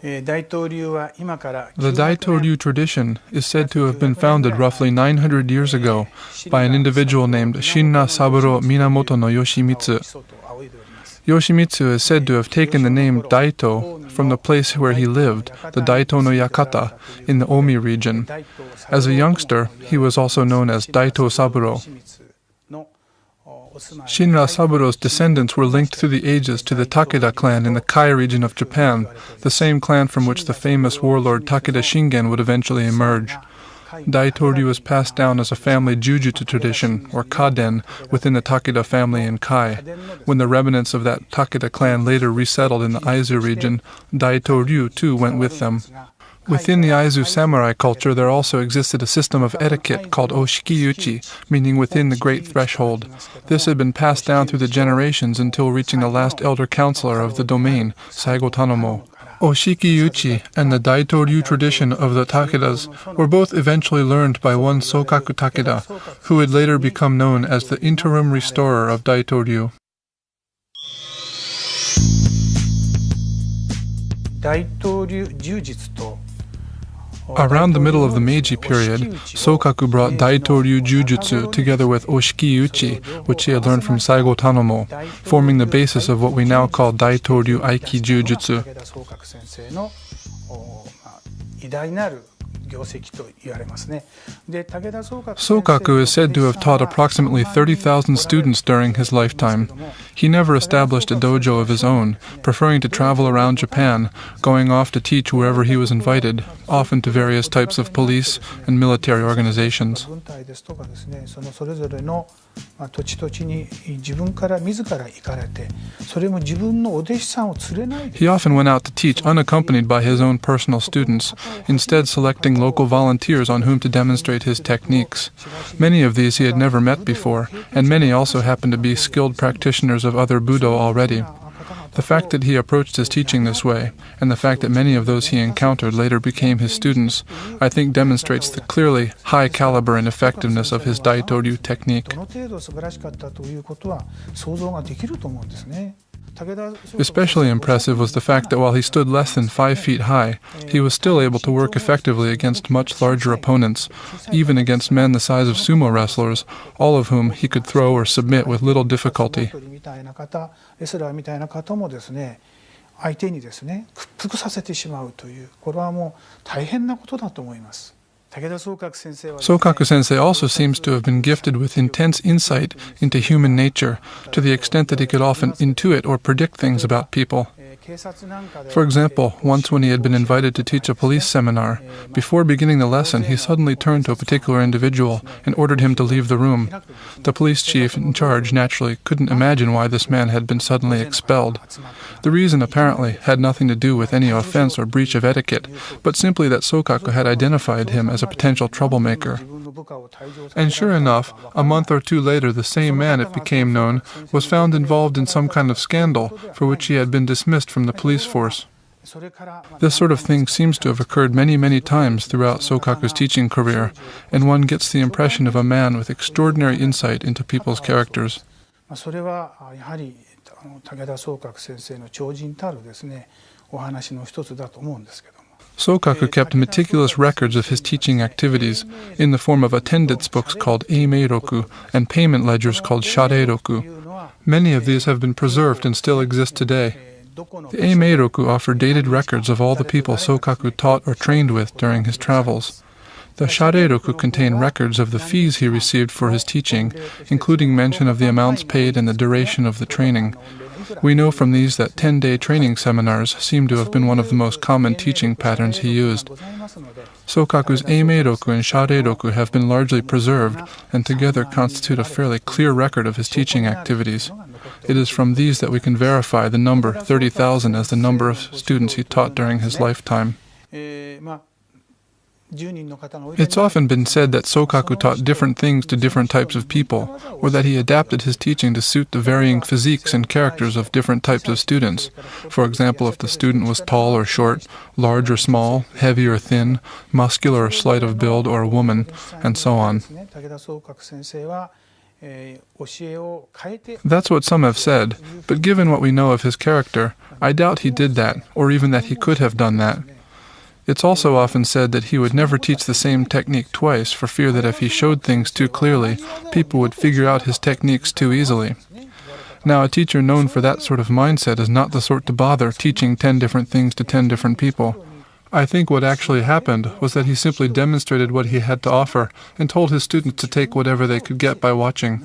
The Daito-Ryu tradition is said to have been founded roughly 900 years ago by an individual named Shinra Saburo Minamoto no Yoshimitsu. Yoshimitsu is said to have taken the name Daito from the place where he lived, the Daito no Yakata, in the Omi region. As a youngster, he was also known as Daito Saburo. Shinra Saburo's descendants were linked through the ages to the Takeda clan in the Kai region of Japan, the same clan from which the famous warlord Takeda Shingen would eventually emerge. Daito-Ryu was passed down as a family jujutsu tradition, or kaden, within the Takeda family in Kai. When the remnants of that Takeda clan later resettled in the Aizu region, Daito-Ryu too went with them. Within the Aizu samurai culture, there also existed a system of etiquette called Oshiki-yuchi, meaning within the great threshold. This had been passed down through the generations until reaching the last elder counselor of the domain, Saigo Tanomo. Oshiki-yuchi and the Daito-Ryu tradition of the Takedas were both eventually learned by one Sōkaku Takeda, who would later become known as the interim restorer of Daito-Ryu. Around the middle of the Meiji period, Sōkaku brought Daito-Ryu Jujutsu together with Oshiki-yuchi, which he had learned from Saigo Tanomo, forming the basis of what we now call Daito-Ryu Aikijujutsu. Sōkaku is said to have taught approximately 30,000 students during his lifetime. He never established a dojo of his own, preferring to travel around Japan, going off to teach wherever he was invited, often to various types of police and military organizations. He often went out to teach unaccompanied by his own personal students, instead selecting local volunteers on whom to demonstrate his techniques. Many of these he had never met before, and many also happened to be skilled practitioners of other Budo already. The fact that he approached his teaching this way, and the fact that many of those he encountered later became his students, I think demonstrates the clearly high caliber and effectiveness of his Daito-Ryu technique. Especially impressive was the fact that while he stood less than 5 feet high, he was still able to work effectively against much larger opponents, even against men the size of sumo wrestlers, all of whom he could throw or submit with little difficulty. Sōkaku-sensei also seems to have been gifted with intense insight into human nature, to the extent that he could often intuit or predict things about people. For example, once when he had been invited to teach a police seminar, before beginning the lesson he suddenly turned to a particular individual and ordered him to leave the room. The police chief in charge naturally couldn't imagine why this man had been suddenly expelled. The reason apparently had nothing to do with any offense or breach of etiquette, but simply that Sōkaku had identified him as a potential troublemaker. And sure enough, a month or two later the same man, it became known, was found involved in some kind of scandal for which he had been dismissed from the police force. This sort of thing seems to have occurred many, many times throughout Sōkaku's teaching career, and one gets the impression of a man with extraordinary insight into people's characters. Sōkaku kept meticulous records of his teaching activities in the form of attendance books called Eimeiroku and payment ledgers called Shareiroku. Many of these have been preserved and still exist today. The Eimeiroku offer dated records of all the people Sōkaku taught or trained with during his travels. The Shareiroku contain records of the fees he received for his teaching, including mention of the amounts paid and the duration of the training. We know from these that 10-day training seminars seem to have been one of the most common teaching patterns he used. Sōkaku's Eimeiroku and Shareiroku have been largely preserved and together constitute a fairly clear record of his teaching activities. It is from these that we can verify the number 30,000 as the number of students he taught during his lifetime. It's often been said that Sōkaku taught different things to different types of people, or that he adapted his teaching to suit the varying physiques and characters of different types of students. For example, if the student was tall or short, large or small, heavy or thin, muscular or slight of build, or a woman, and so on. That's what some have said, but given what we know of his character, I doubt he did that, or even that he could have done that. It's also often said that he would never teach the same technique twice for fear that if he showed things too clearly, people would figure out his techniques too easily. Now, a teacher known for that sort of mindset is not the sort to bother teaching 10 different things to 10 different people. I think what actually happened was that he simply demonstrated what he had to offer and told his students to take whatever they could get by watching.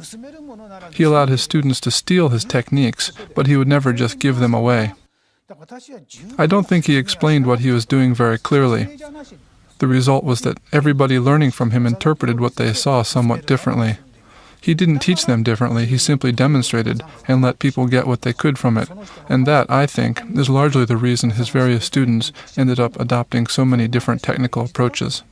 He allowed his students to steal his techniques, but he would never just give them away. I don't think he explained what he was doing very clearly. The result was that everybody learning from him interpreted what they saw somewhat differently. He didn't teach them differently, he simply demonstrated and let people get what they could from it. And that, I think, is largely the reason his various students ended up adopting so many different technical approaches.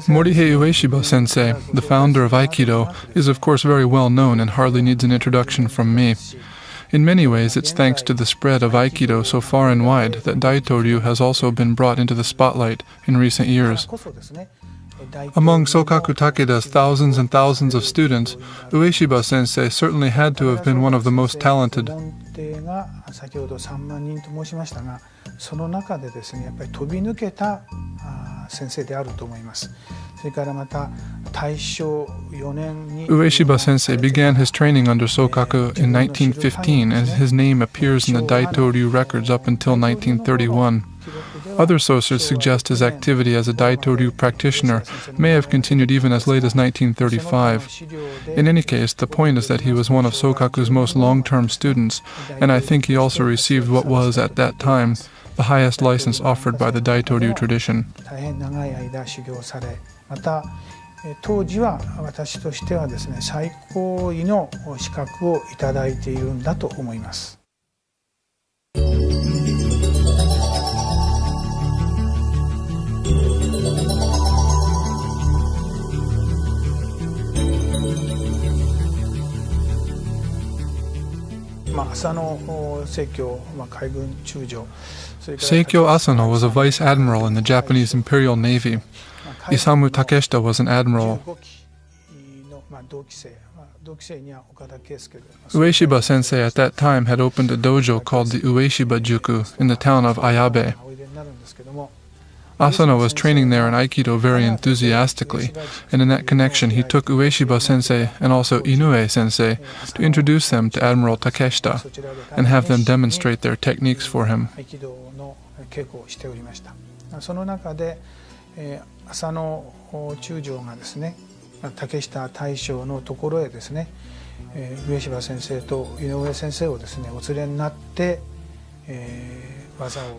Morihei Ueshiba Sensei, the founder of Aikido, is of course very well known and hardly needs an introduction from me. In many ways, it's thanks to the spread of Aikido so far and wide that Daito-Ryu has also been brought into the spotlight in recent years. Among Sōkaku Takeda's thousands and thousands of students, Ueshiba Sensei certainly had to have been one of the most talented. Ueshiba Sensei began his training under Sōkaku in 1915, and his name appears in the Daito-Ryu records up until 1931. Other sources suggest his activity as a Daito-Ryu practitioner may have continued even as late as 1935. In any case, the point is that he was one of Sōkaku's most long-term students, and I think he also received what was, at that time, the highest license offered by the Daito-Ryu tradition. Seikyo Asano was a vice admiral in the Japanese Imperial Navy. Isamu Takeshita was an admiral. Ueshiba Sensei at that time had opened a dojo called the Ueshiba Juku in the town of Ayabe. Asano was training there in Aikido very enthusiastically, and in that connection he took Ueshiba Sensei and also Inoue Sensei to introduce them to Admiral Takeshita and have them demonstrate their techniques for him.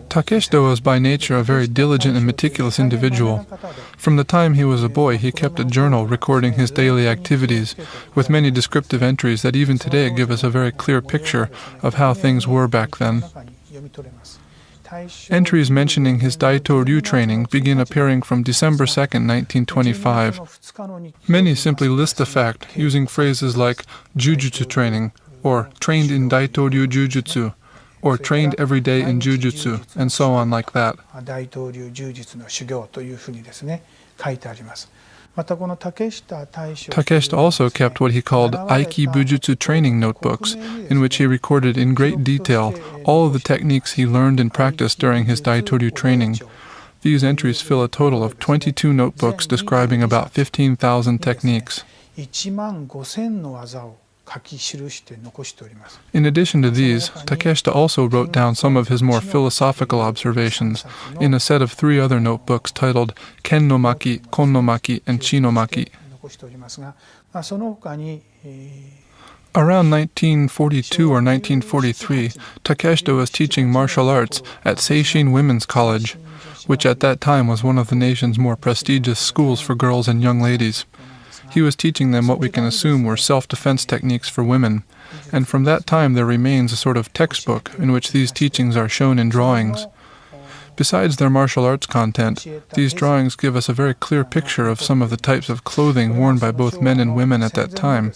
Takeshita was by nature a very diligent and meticulous individual. From the time he was a boy, he kept a journal recording his daily activities, with many descriptive entries that even today give us a very clear picture of how things were back then. Entries mentioning his Daito-Ryu training begin appearing from December 2, 1925. Many simply list the fact using phrases like Jujutsu training, or trained in Daito-Ryu Aikijujutsu, or trained every day in Jujutsu, and so on like that. Takeshita also kept what he called Aiki-jūjutsu training notebooks, in which he recorded in great detail all of the techniques he learned and practiced during his Daito-Ryu training. These entries fill a total of 22 notebooks describing about 15,000 techniques. In addition to these, Takeshita also wrote down some of his more philosophical observations in a set of 3 other notebooks titled Ken no Maki, Kon no Maki, and Chi no Maki. Around 1942 or 1943, Takeshita was teaching martial arts at Seishin Women's College, which at that time was one of the nation's more prestigious schools for girls and young ladies. He was teaching them what we can assume were self-defense techniques for women, and from that time there remains a sort of textbook in which these teachings are shown in drawings. Besides their martial arts content, these drawings give us a very clear picture of some of the types of clothing worn by both men and women at that time.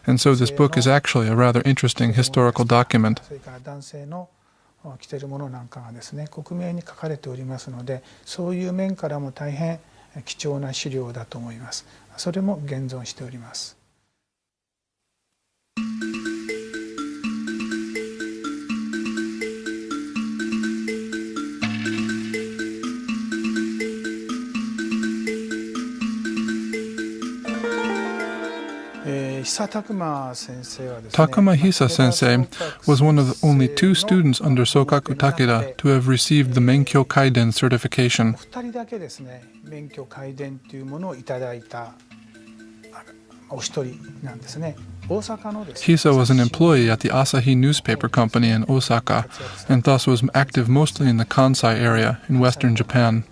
And so this book is actually a rather interesting historical document. 着ているものなんかがですね、克明に書かれておりますので、そういう面からも大変貴重な資料だと思います。それも現存しております。Takuma Hisa Sensei was one of the only 2 students under Sōkaku Takeda to have received the Menkyo Kaiden certification. Hisa was an employee at the Asahi newspaper company in Osaka, and thus was active mostly in the Kansai area in western Japan.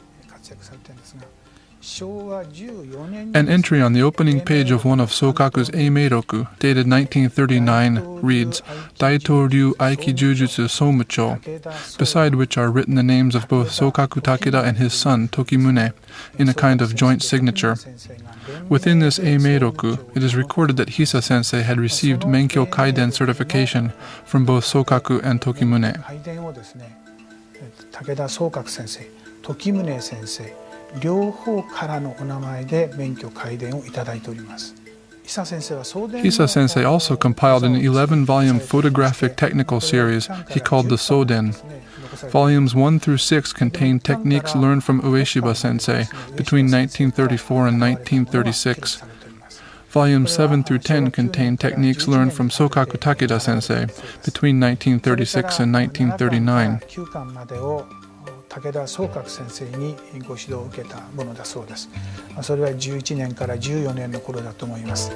An entry on the opening page of one of Sōkaku's Eimeiroku, dated 1939, reads, Daito-Ryu Aikijujutsu Somucho, beside which are written the names of both Sōkaku Takeda and his son, Tokimune, in a kind of joint signature. Within this Eimeiroku, it is recorded that Hisa Sensei had received Menkyo Kaiden certification from both Sōkaku and Tokimune. Takeda Sōkaku Sensei, Tokimune Sensei, 両方からのお名前で免許改伝をいただいております。Hisa Sensei also compiled an 11-volume photographic technical series he called the Soden. Volumes 1 through 6 contain techniques learned from Ueshiba Sensei between 1934 and 1936. Volumes 7 through 10 contain techniques learned from Sōkaku Takeda Sensei between 1936 and 1939. 武田宗覚先生にご指導を受けたものだそうです。それは11年から14年の頃だと思います。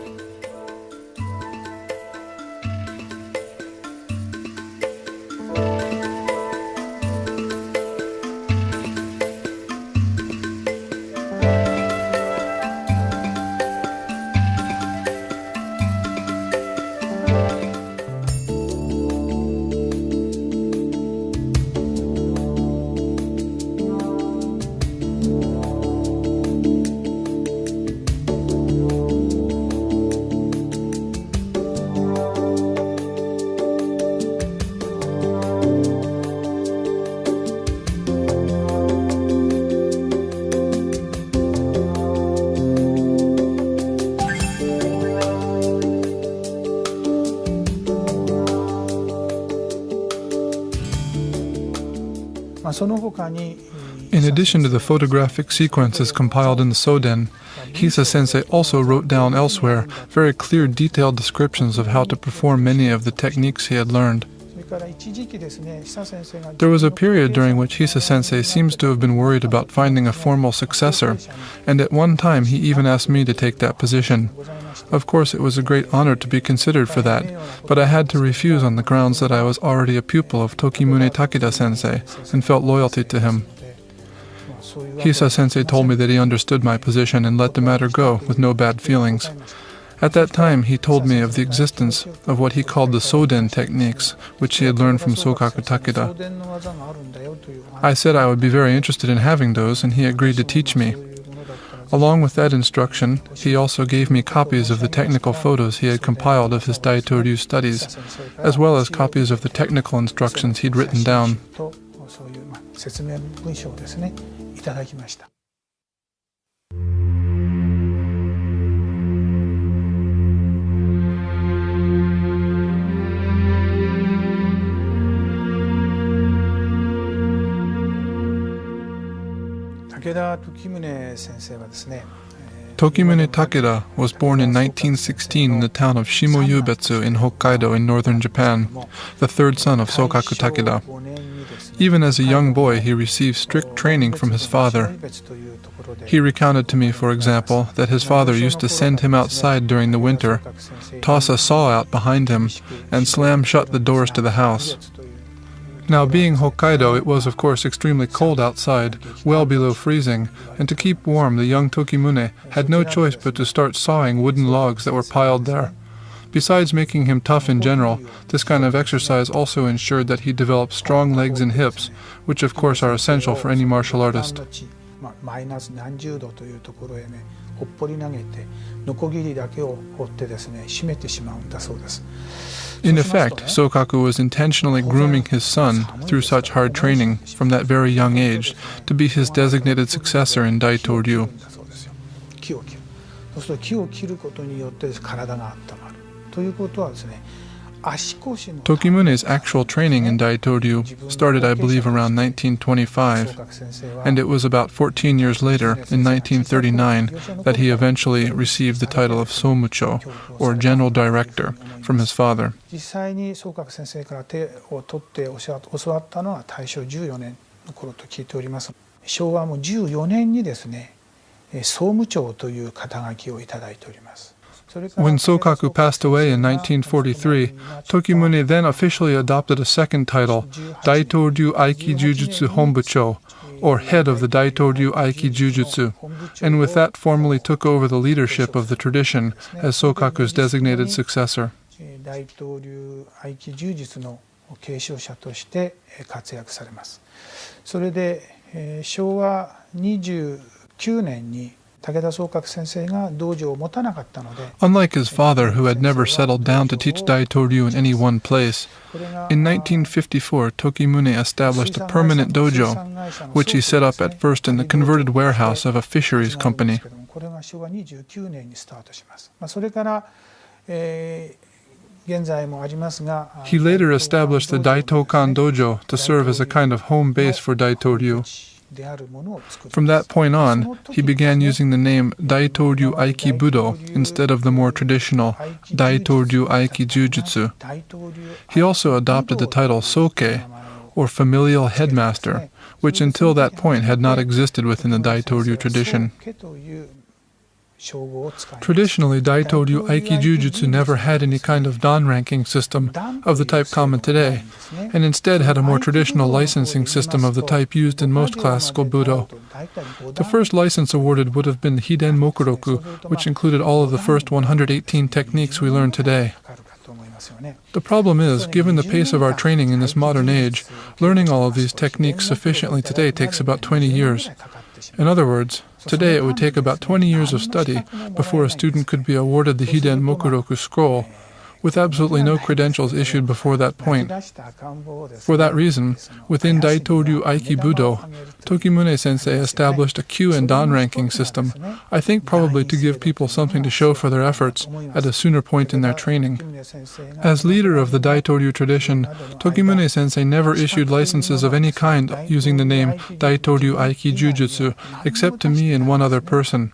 In addition to the photographic sequences compiled in the Soden, Hisa Sensei also wrote down elsewhere very clear detailed descriptions of how to perform many of the techniques he had learned. There was a period during which Hisa Sensei seems to have been worried about finding a formal successor, and at one time he even asked me to take that position. Of course, it was a great honor to be considered for that, but I had to refuse on the grounds that I was already a pupil of Tokimune Takeda Sensei and felt loyalty to him. Hisa Sensei told me that he understood my position and let the matter go with no bad feelings. At that time, he told me of the existence of what he called the Soden techniques, which he had learned from Sōkaku Takeda. I said I would be very interested in having those, and he agreed to teach me. Along with that instruction, he also gave me copies of the technical photos he had compiled of his Daito-Ryu studies, as well as copies of the technical instructions he'd written down. Tokimune Takeda was born in 1916 in the town of Shimoyubetsu in Hokkaido in northern Japan, the third son of Sōkaku Takeda. Even as a young boy, he received strict training from his father. He recounted to me, for example, that his father used to send him outside during the winter, toss a saw out behind him, and slam shut the doors to the house. Now, being Hokkaido, it was of course extremely cold outside, well below freezing, and to keep warm the young Tokimune had no choice but to start sawing wooden logs that were piled there. Besides making him tough in general, this kind of exercise also ensured that he developed strong legs and hips, which of course are essential for any martial artist. In effect, Sōkaku was intentionally grooming his son through such hard training from that very young age to be his designated successor in Daito-Ryu. Tokimune's actual training in Daito-Ryu started, I believe, around 1925, and it was about 14 years later, in 1939, that he eventually received the title of Somucho, or General Director, from his father. When Sōkaku passed away in 1943, Tokimune then officially adopted a second title, Daito-Ryu Aikijujutsu Honbucho, or head of the Daito-Ryu Aikijujutsu, and with that formally took over the leadership of the tradition as Sōkaku's designated successor. Daito-Ryu Aikijujutsuの継承者として活躍されます。それで昭和29年に Unlike his father, who had never settled down to teach Daito-Ryu in any one place, in 1954 Tokimune established a permanent dojo, which he set up at first in the converted warehouse of a fisheries company. He later established the Daito-kan dojo to serve as a kind of home base for Daito-Ryu. From that point on, he began using the name Daito-Ryu Aikibudo instead of the more traditional Daito-Ryu Aikijujutsu. He also adopted the title Soke, or familial headmaster, which until that point had not existed within the Daito-Ryu tradition. Traditionally, Daito-Ryu Aikijujutsu never had any kind of dan-ranking system of the type common today, and instead had a more traditional licensing system of the type used in most classical Budo. The first license awarded would have been Hiden Mokuroku, which included all of the first 118 techniques we learn today. The problem is, given the pace of our training in this modern age, learning all of these techniques sufficiently today takes about 20 years. In other words, today it would take about 20 years of study before a student could be awarded the Hiden Mokuroku scroll, with absolutely no credentials issued before that point. For that reason, within Daito-Ryu Aikibudo, Tokimune-sensei established a Q and Dan ranking system, I think probably to give people something to show for their efforts at a sooner point in their training. As leader of the Daito-Ryu tradition, Tokimune-sensei never issued licenses of any kind using the name Daito-Ryu Aikijujutsu, except to me and one other person.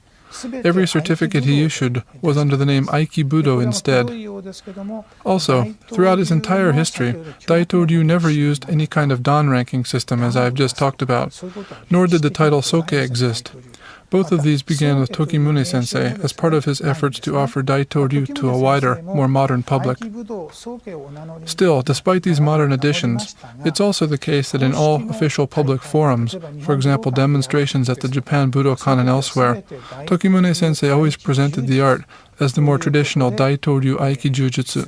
Every certificate he issued was under the name Aikibudo instead. Also, throughout his entire history, Daito-Ryu never used any kind of Dan ranking system as I have just talked about, nor did the title Soke exist. Both of these began with Tokimune-sensei as part of his efforts to offer Daito-Ryu to a wider, more modern public. Still, despite these modern additions, it's also the case that in all official public forums, for example demonstrations at the Japan Budokan and elsewhere, Tokimune-sensei always presented the art as the more traditional Daito-Ryu Aikijujutsu.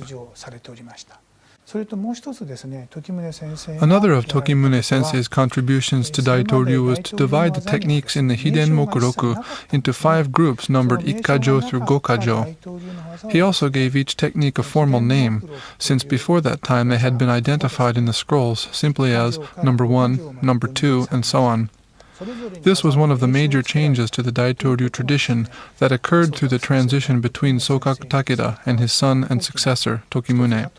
Another of Tokimune-sensei's contributions to Daito-Ryu was to divide the techniques in the Hiden Mokuroku into 5 groups numbered Ikkajo through Gokajo. He also gave each technique a formal name, since before that time they had been identified in the scrolls simply as number 1, number 2, and so on. This was one of the major changes to the Daito-Ryu tradition that occurred through the transition between Sōkaku Takeda and his son and successor, Tokimune.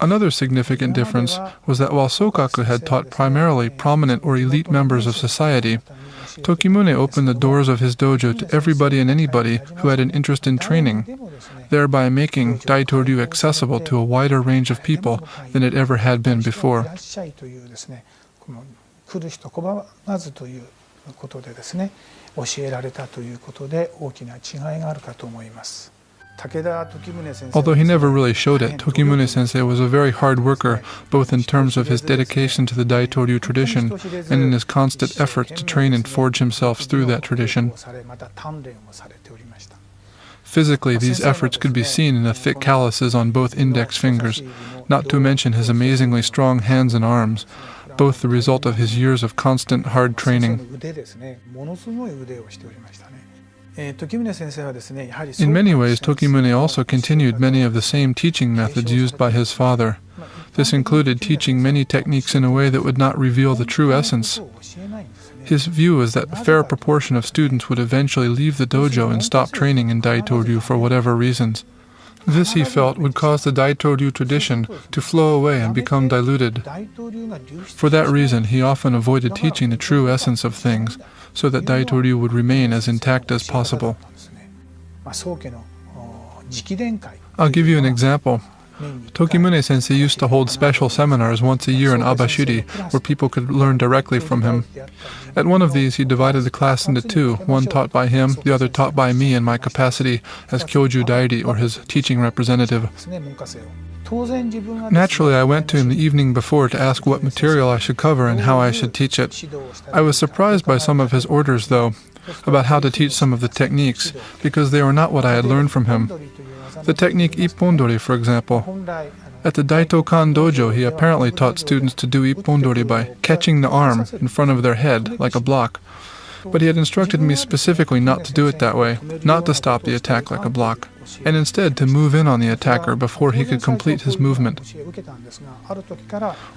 Another significant difference was that while Sōkaku had taught primarily prominent or elite members of society, Tokimune opened the doors of his dojo to everybody and anybody who had an interest in training, thereby making Daito-Ryu accessible to a wider range of people than it ever had been before. Although he never really showed it, Tokimune-sensei was a very hard worker, both in terms of his dedication to the Daito-Ryu tradition and in his constant efforts to train and forge himself through that tradition. Physically, these efforts could be seen in the thick calluses on both index fingers, not to mention his amazingly strong hands and arms, both the result of his years of constant hard training. In many ways, Tokimune also continued many of the same teaching methods used by his father. This included teaching many techniques in a way that would not reveal the true essence. His view was that a fair proportion of students would eventually leave the dojo and stop training in Daito-Ryu for whatever reasons. This, he felt, would cause the Daito-Ryu tradition to flow away and become diluted. For that reason, he often avoided teaching the true essence of things, so that Daito-Ryu would remain as intact as possible. I'll give you an example. Tokimune sensei used to hold special seminars once a year in Abashiri, where people could learn directly from him. At one of these, he divided the class into two, one taught by him, the other taught by me in my capacity as Kyōju Dairi, or his teaching representative. Naturally, I went to him the evening before to ask what material I should cover and how I should teach it. I was surprised by some of his orders, though, about how to teach some of the techniques, because they were not what I had learned from him. The technique Ippondori, for example. At the Daitokan dojo, he apparently taught students to do Ippondori by catching the arm in front of their head, like a block. But he had instructed me specifically not to do it that way, not to stop the attack like a block, and instead to move in on the attacker before he could complete his movement.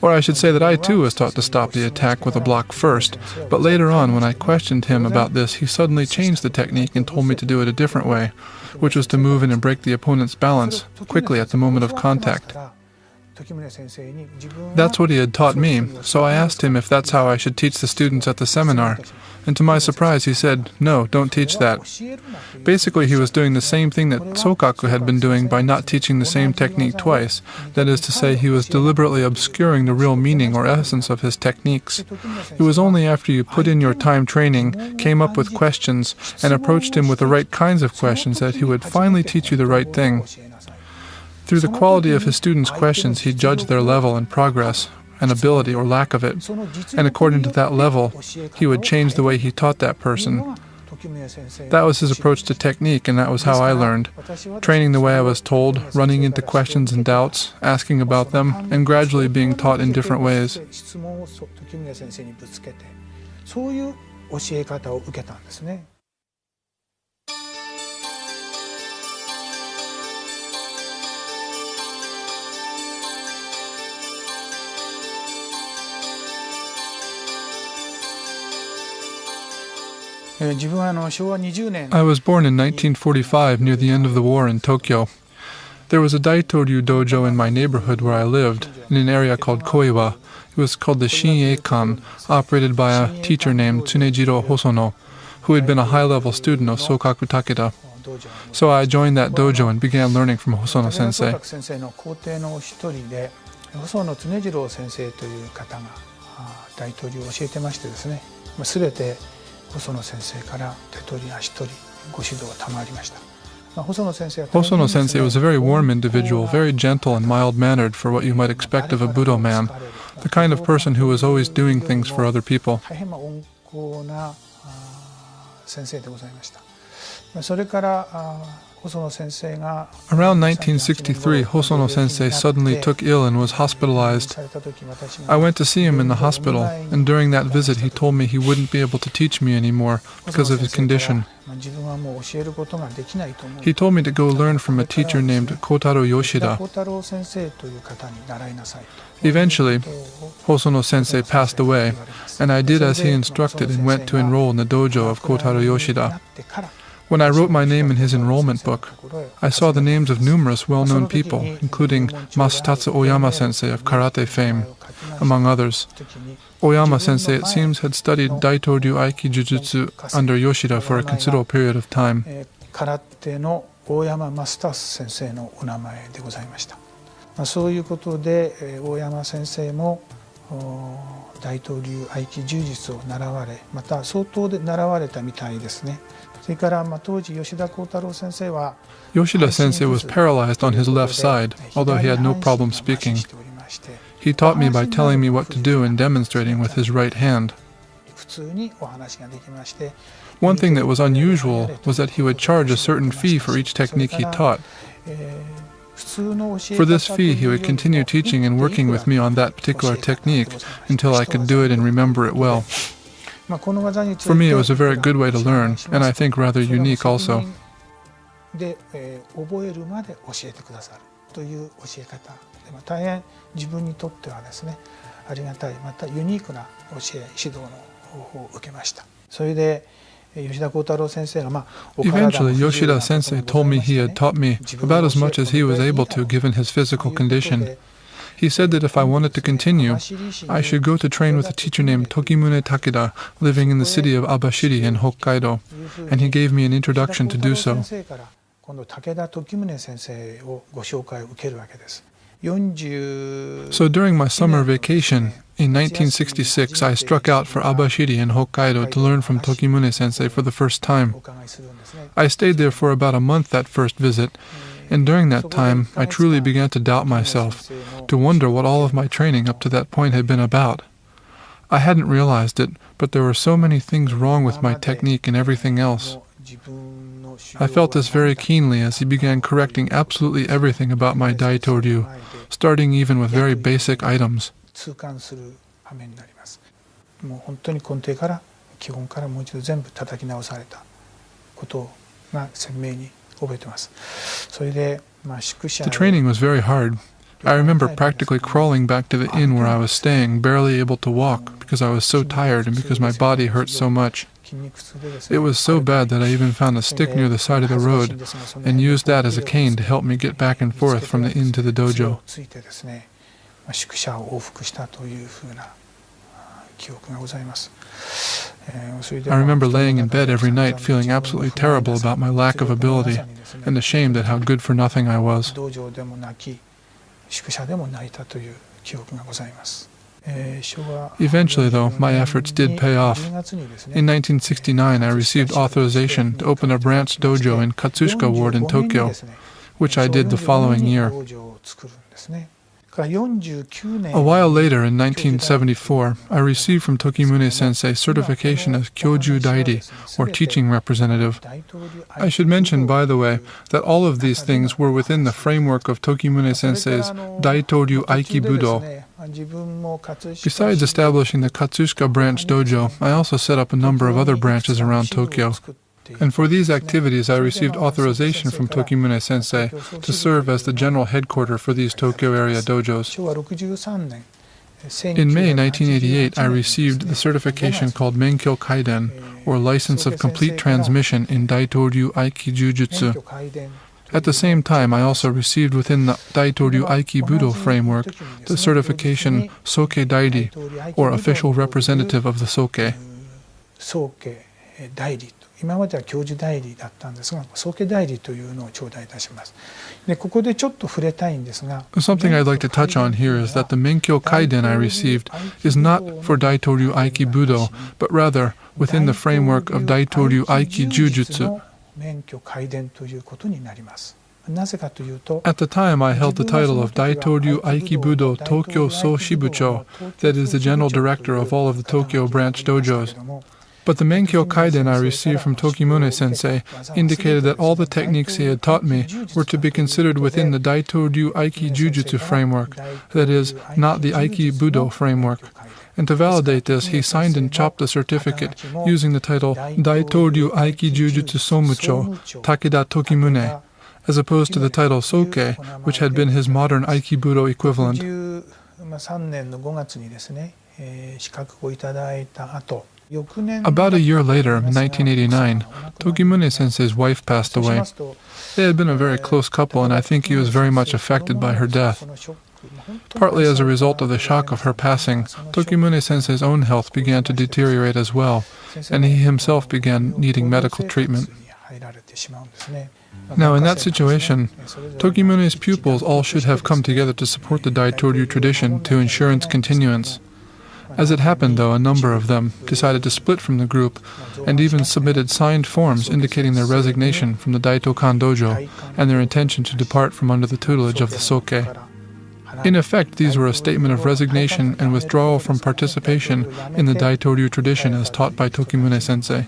Or I should say that I too was taught to stop the attack with a block first, but later on, when I questioned him about this, he suddenly changed the technique and told me to do it a different way, which was to move in and break the opponent's balance quickly at the moment of contact. That's what he had taught me, so I asked him if that's how I should teach the students at the seminar, and to my surprise he said, "No, don't teach that." Basically, he was doing the same thing that Sōkaku had been doing by not teaching the same technique twice. That is to say, he was deliberately obscuring the real meaning or essence of his techniques. It was only after you put in your time training, came up with questions, and approached him with the right kinds of questions that he would finally teach you the right thing. Through the quality of his students' questions, he judged their level and progress, and ability or lack of it, and according to that level, he would change the way he taught that person. That was his approach to technique, and that was how I learned, training the way I was told, running into questions and doubts, asking about them, and gradually being taught in different ways. I was born in 1945 near the end of the war in Tokyo. There was a Daito-Ryu dojo in my neighborhood where I lived, in an area called Koiwa. It was called the Shin'eikan, operated by a teacher named Tsunejiro Hosono, who had been a high-level student of Sōkaku Takeda. So I joined that dojo and began learning from Hosono sensei. Hosono sensei was a very warm individual, very gentle and mild-mannered for what you might expect of a Budo man, the kind of person who was always doing things for other people. Around 1963, Hosono sensei suddenly took ill and was hospitalized. I went to see him in the hospital, and during that visit he told me he wouldn't be able to teach me anymore because of his condition. He told me to go learn from a teacher named Kotaro Yoshida. Eventually, Hosono sensei passed away, and I did as he instructed and went to enroll in the dojo of Kotaro Yoshida. When I wrote my name in his enrollment book, I saw the names of numerous well-known people, including Masutatsu Oyama sensei of karate fame, among others. Oyama sensei, it seems, had studied Daito Ryu Aikijujutsu under Yoshida for a considerable period of time. Daito-Ryu Aikijujutsu を習われ、また相当で習われたみたいですね。それから当時吉田幸太郎先生は Yoshida sensei was paralyzed on his left side, although he had no problem speaking. He taught me by telling me what to do and demonstrating with his right hand. One thing that was unusual was that he would charge a certain fee for each technique he taught. For this fee, he would continue teaching and working with me on that particular technique until I could do it and remember it well. For me, it was a very good way to learn, and I think rather unique also. Eventually, Yoshida-sensei told me he had taught me about as much as he was able to given his physical condition. He said that if I wanted to continue, I should go to train with a teacher named Tokimune Takeda, living in the city of Abashiri in Hokkaido, and he gave me an introduction to do so. So during my summer vacation, in 1966, I struck out for Abashiri in Hokkaido to learn from Tokimune-sensei for the first time. I stayed there for about a month that first visit, and during that time, I truly began to doubt myself, to wonder what all of my training up to that point had been about. I hadn't realized it, but there were so many things wrong with my technique and everything else. I felt this very keenly as he began correcting absolutely everything about my Daito-Ryu, starting even with very basic items. The training was very hard. I remember practically crawling back to the inn where I was staying, barely able to walk because I was so tired and because my body hurt so much. It was so bad that I even found a stick near the side of the road and used that as a cane to help me get back and forth from the inn to the dojo. I remember laying in bed every night feeling absolutely terrible about my lack of ability and ashamed at how good for nothing I was. Eventually, though, my efforts did pay off. In 1969, I received authorization to open a branch dojo in Katsushika Ward in Tokyo, which I did the following year. A while later, in 1974, I received from Tokimune-sensei certification as Kyōju Dairi, or teaching representative. I should mention, by the way, that all of these things were within the framework of Tokimune-sensei's Daito-Ryu Aikijujutsu. Besides establishing the Katsushika branch dojo, I also set up a number of other branches around Tokyo. And for these activities, I received authorization from Tokimune-sensei to serve as the general headquarters for these Tokyo area dojos. In May 1988, I received the certification called Menkyo Kaiden, or License of Complete Transmission in Daito-Ryu Aikijujutsu. At the same time, I also received within the Daito-Ryu Aikibudo framework the certification Soke Dairi, or official representative of the Soke. Something I'd like to touch on here is that the Menkyo Kaiden I received is not for Daito-Ryu Aikibudo, but rather within the framework of Daito-Ryu Aikijujutsu. At the time, I held the title of Daito-Ryu Aikibudo Tokyo So Shibucho, that is the general director of all of the Tokyo branch dojos. But the Menkyo Kaiden I received from Tokimune-sensei indicated that all the techniques he had taught me were to be considered within the Daito-Ryu Aikijujutsu framework, that is, not the Aikibudo framework. And to validate this, he signed and chopped the certificate using the title Daito-Ryu Aikijujutsu Somucho, Takeda Tokimune, as opposed to the title Soke, which had been his modern Aikibudo equivalent. About a year later, in 1989, Tokimune-sensei's wife passed away. They had been a very close couple, and I think he was very much affected by her death. Partly as a result of the shock of her passing, Tokimune-sensei's own health began to deteriorate as well, and he himself began needing medical treatment. Now, in that situation, Tokimune's pupils all should have come together to support the Daito-Ryu tradition to ensure its continuance. As it happened, though, a number of them decided to split from the group and even submitted signed forms indicating their resignation from the Daito-kan dojo and their intention to depart from under the tutelage of the Soke. In effect, these were a statement of resignation and withdrawal from participation in the Daito-Ryu tradition as taught by Tokimune-sensei.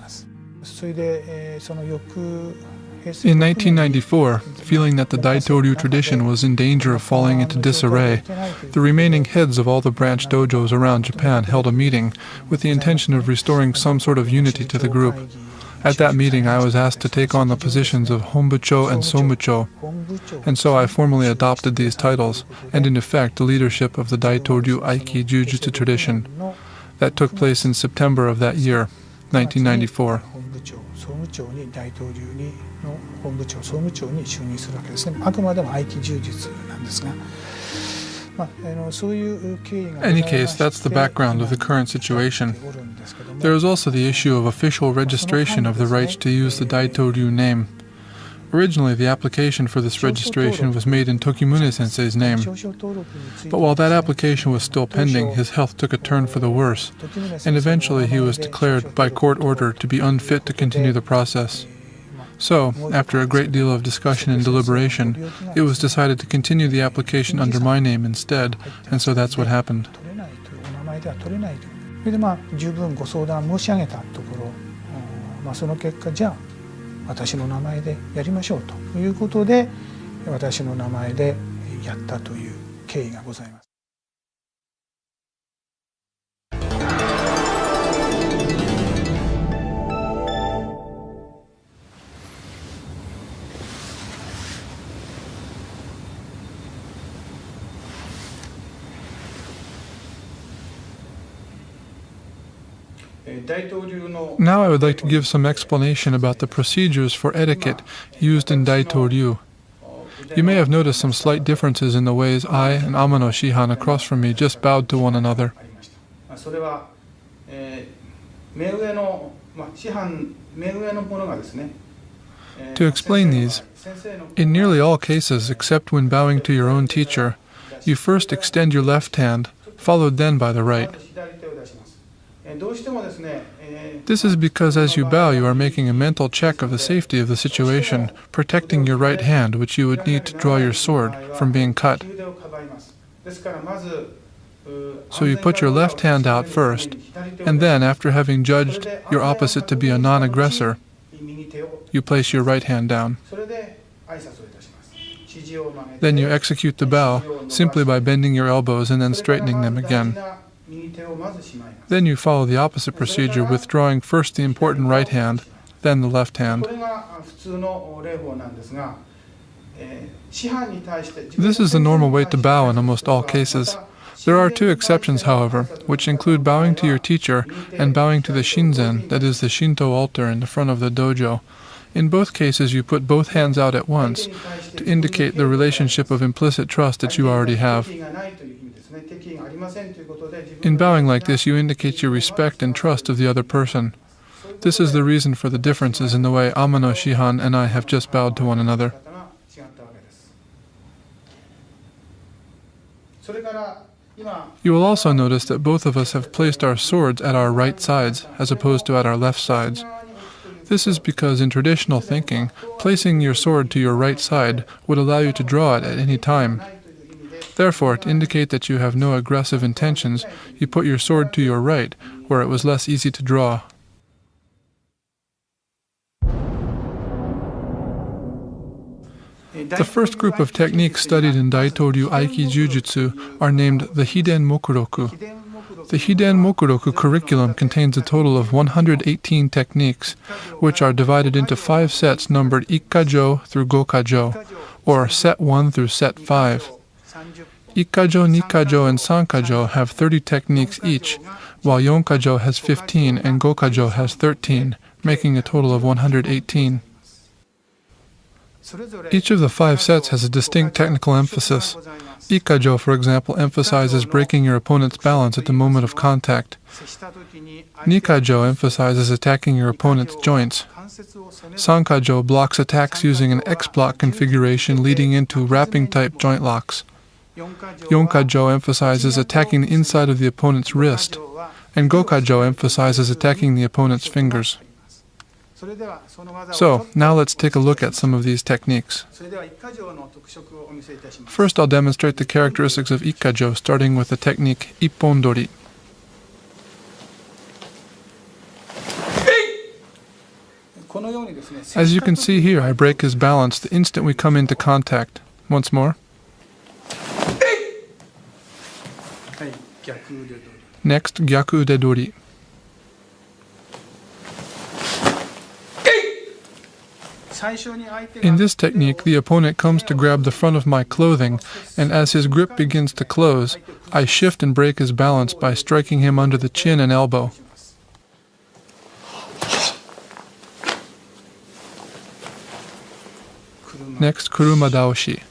In 1994, feeling that the Daito-Ryu tradition was in danger of falling into disarray, the remaining heads of all the branch dojos around Japan held a meeting with the intention of restoring some sort of unity to the group. At that meeting, I was asked to take on the positions of Honbucho and Somucho, and so I formally adopted these titles, and in effect the leadership of the Daito Ryu Aikijujutsu tradition. That took place in September of that year, 1994. In any case, that's the background of the current situation. There is also the issue of official registration of the rights to use the Daito-Ryu name. Originally, the application for this registration was made in Tokimune-sensei's name. But while that application was still pending, his health took a turn for the worse, and eventually he was declared by court order to be unfit to continue the process. So, after a great deal of discussion and deliberation, it was decided to continue the application under my name instead, and so that's what happened. Now I would like to give some explanation about the procedures for etiquette used in Daito-Ryu. You may have noticed some slight differences in the ways I and Amano Shihan across from me just bowed to one another. To explain these, in nearly all cases except when bowing to your own teacher, you first extend your left hand, followed then by the right. This is because as you bow, you are making a mental check of the safety of the situation, protecting your right hand, which you would need to draw your sword, from being cut. So you put your left hand out first, and then, after having judged your opposite to be a non-aggressor, you place your right hand down. Then you execute the bow simply by bending your elbows and then straightening them again. Then you follow the opposite procedure, withdrawing first the important right hand, then the left hand. This is the normal way to bow in almost all cases. There are two exceptions, however, which include bowing to your teacher and bowing to the shinzen, that is the Shinto altar in the front of the dojo. In both cases, you put both hands out at once to indicate the relationship of implicit trust that you already have. In bowing like this, you indicate your respect and trust of the other person. This is the reason for the differences in the way Amano Shihan and I have just bowed to one another. You will also notice that both of us have placed our swords at our right sides as opposed to at our left sides. This is because in traditional thinking, placing your sword to your right side would allow you to draw it at any time. Therefore, to indicate that you have no aggressive intentions, you put your sword to your right, where it was less easy to draw. The first group of techniques studied in Daito Ryu Aikijujutsu are named the Hiden Mokuroku. The Hiden Mokuroku curriculum contains a total of 118 techniques, which are divided into 5 sets numbered Ikkajo through Gokajo, or Set 1 through Set 5. Ikkajo, Nikkajo, and Sankajo have 30 techniques each, while Yonkajo has 15 and Gokajo has 13, making a total of 118. Each of the 5 sets has a distinct technical emphasis. Ikkajo, for example, emphasizes breaking your opponent's balance at the moment of contact. Nikkajo emphasizes attacking your opponent's joints. Sankajo blocks attacks using an X-block configuration leading into wrapping-type joint locks. Yonkajo emphasizes attacking the inside of the opponent's wrist, and Gokajo emphasizes attacking the opponent's fingers. So, now let's take a look at some of these techniques. First, I'll demonstrate the characteristics of Ikkajo, starting with the technique Ippondori. As you can see here, I break his balance the instant we come into contact. Once more. Next, Gyaku Udedori. In this technique, the opponent comes to grab the front of my clothing, and as his grip begins to close, I shift and break his balance by striking him under the chin and elbow. Next, Kuruma Daoshi.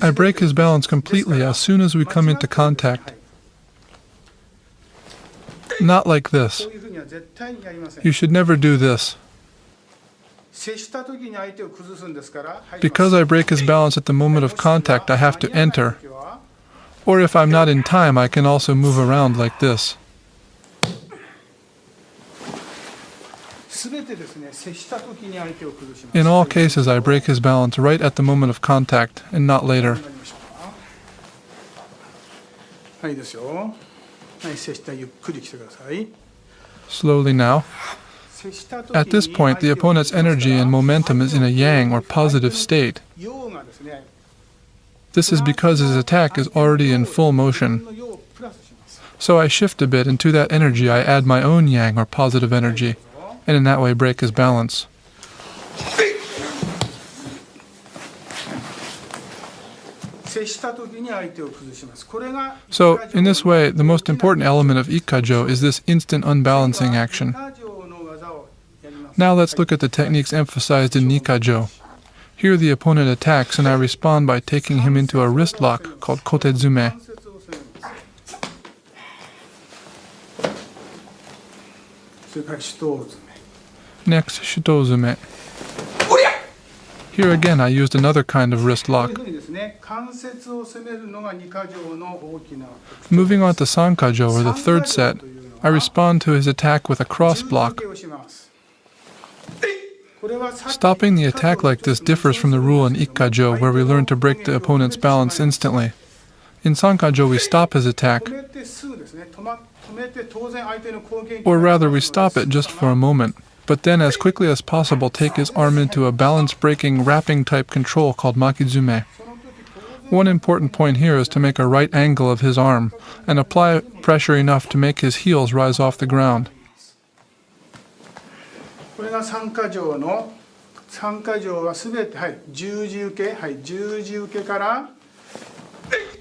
I break his balance completely as soon as we come into contact. Not like this. You should never do this. Because I break his balance at the moment of contact, I have to enter. Or if I'm not in time, I can also move around like this. In all cases, I break his balance right at the moment of contact and not later. Slowly now. At this point, the opponent's energy and momentum is in a yang or positive state. This is because his attack is already in full motion. So I shift a bit, and to that energy I add my own yang or positive energy, and in that way break his balance. So, in this way, the most important element of Ikkajo is this instant unbalancing action. Now let's look at the techniques emphasized in Nikkajo. Here the opponent attacks and I respond by taking him into a wrist lock called Kotezume. Next, Shitozume. Here again I used another kind of wrist lock. Moving on to Sankajo, or the third set, I respond to his attack with a cross block. Stopping the attack like this differs from the rule in Ikkajo, where we learn to break the opponent's balance instantly. In Sankajo we stop his attack, or rather we stop it just for a moment, but then as quickly as possible take his arm into a balance-breaking, wrapping type control called Makizume. One important point here is to make a right angle of his arm, and apply pressure enough to make his heels rise off the ground.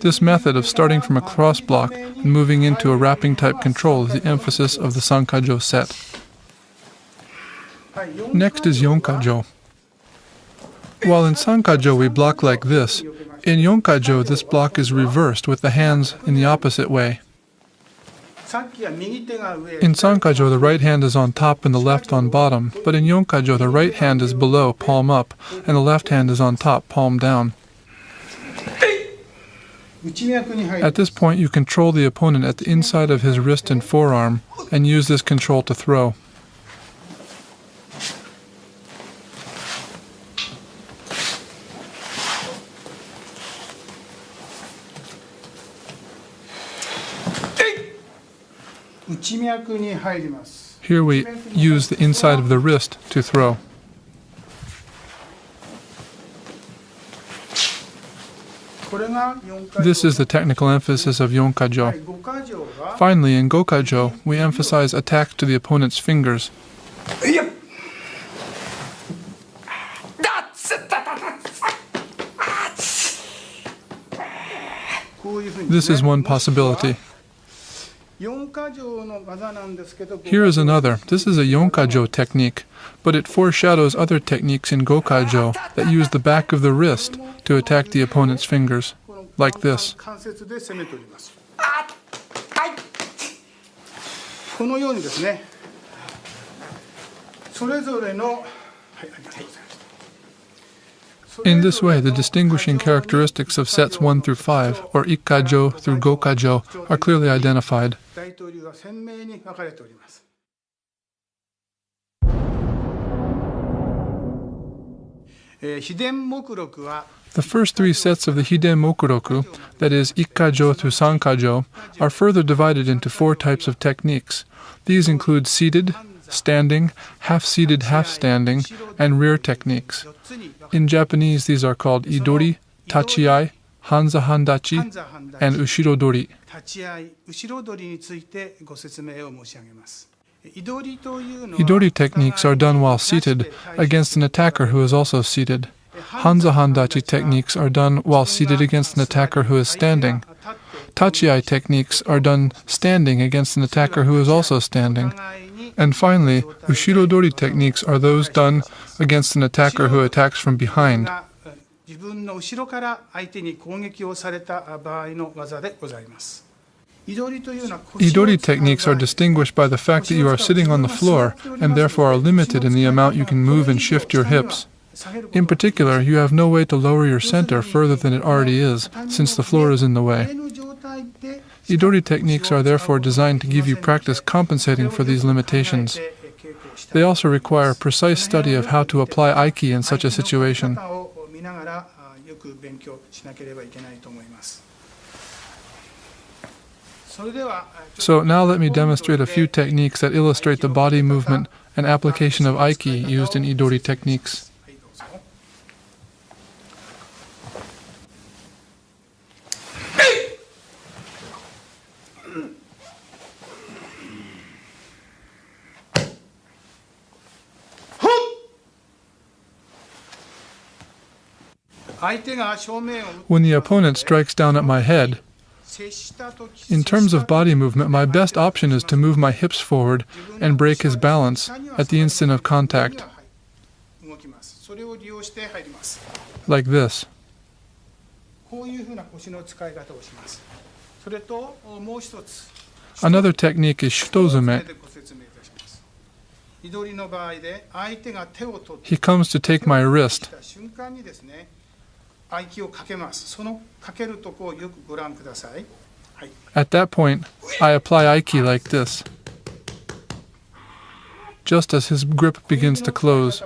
This method of starting from a cross block and moving into a wrapping type control is the emphasis of the Sankajo set. Next is Yonkajo. While in Sankajo we block like this, in Yonkajo this block is reversed with the hands in the opposite way. In Sankajo the right hand is on top and the left on bottom, but in Yonkajo the right hand is below, palm up, and the left hand is on top, palm down. At this point you control the opponent at the inside of his wrist and forearm, and use this control to throw. Here we use the inside of the wrist to throw. This is the technical emphasis of Yonkajo. Finally, in Gokajo, we emphasize attacks to the opponent's fingers. This is one possibility. Here is another. This is a Yonkajo technique, but it foreshadows other techniques in Gokajo that use the back of the wrist to attack the opponent's fingers, like this. In this way, the distinguishing characteristics of sets 1 through 5, or Ikkajo through Gokajo, are clearly identified. The first three sets of the Hiden Mokuroku, that is, Ikkajo through Sankajo, are further divided into four types of techniques. These include seated, standing, half-seated, half-standing, and rear techniques. In Japanese, these are called Idori, Tachiai, Hanza Handachi, and Ushiro Dori. Idori techniques are done while seated against an attacker who is also seated. Hanza Handachi techniques are done while seated against an attacker who is standing. Tachiai techniques are done standing against an attacker who is also standing. And finally, Ushiro Dori techniques are those done against an attacker who attacks from behind. Idori techniques are distinguished by the fact that you are sitting on the floor and therefore are limited in the amount you can move and shift your hips. In particular, you have no way to lower your center further than it already is, since the floor is in the way. Idori techniques are therefore designed to give you practice compensating for these limitations. They also require a precise study of how to apply Aiki in such a situation. So now let me demonstrate a few techniques that illustrate the body movement and application of Aiki used in Idori techniques. When the opponent strikes down at my head, in terms of body movement, my best option is to move my hips forward and break his balance at the instant of contact, like this. Another technique is shitozume. He comes to take my wrist. At that point, I apply Aiki like this, just as his grip begins to close.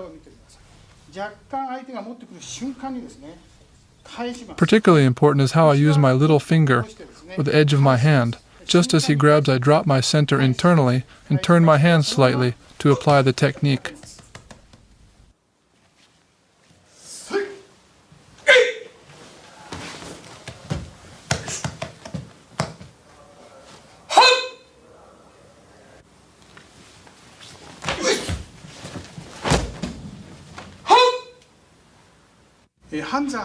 Particularly important is how I use my little finger, or the edge of my hand. Just as he grabs, I drop my center internally and turn my hand slightly to apply the technique.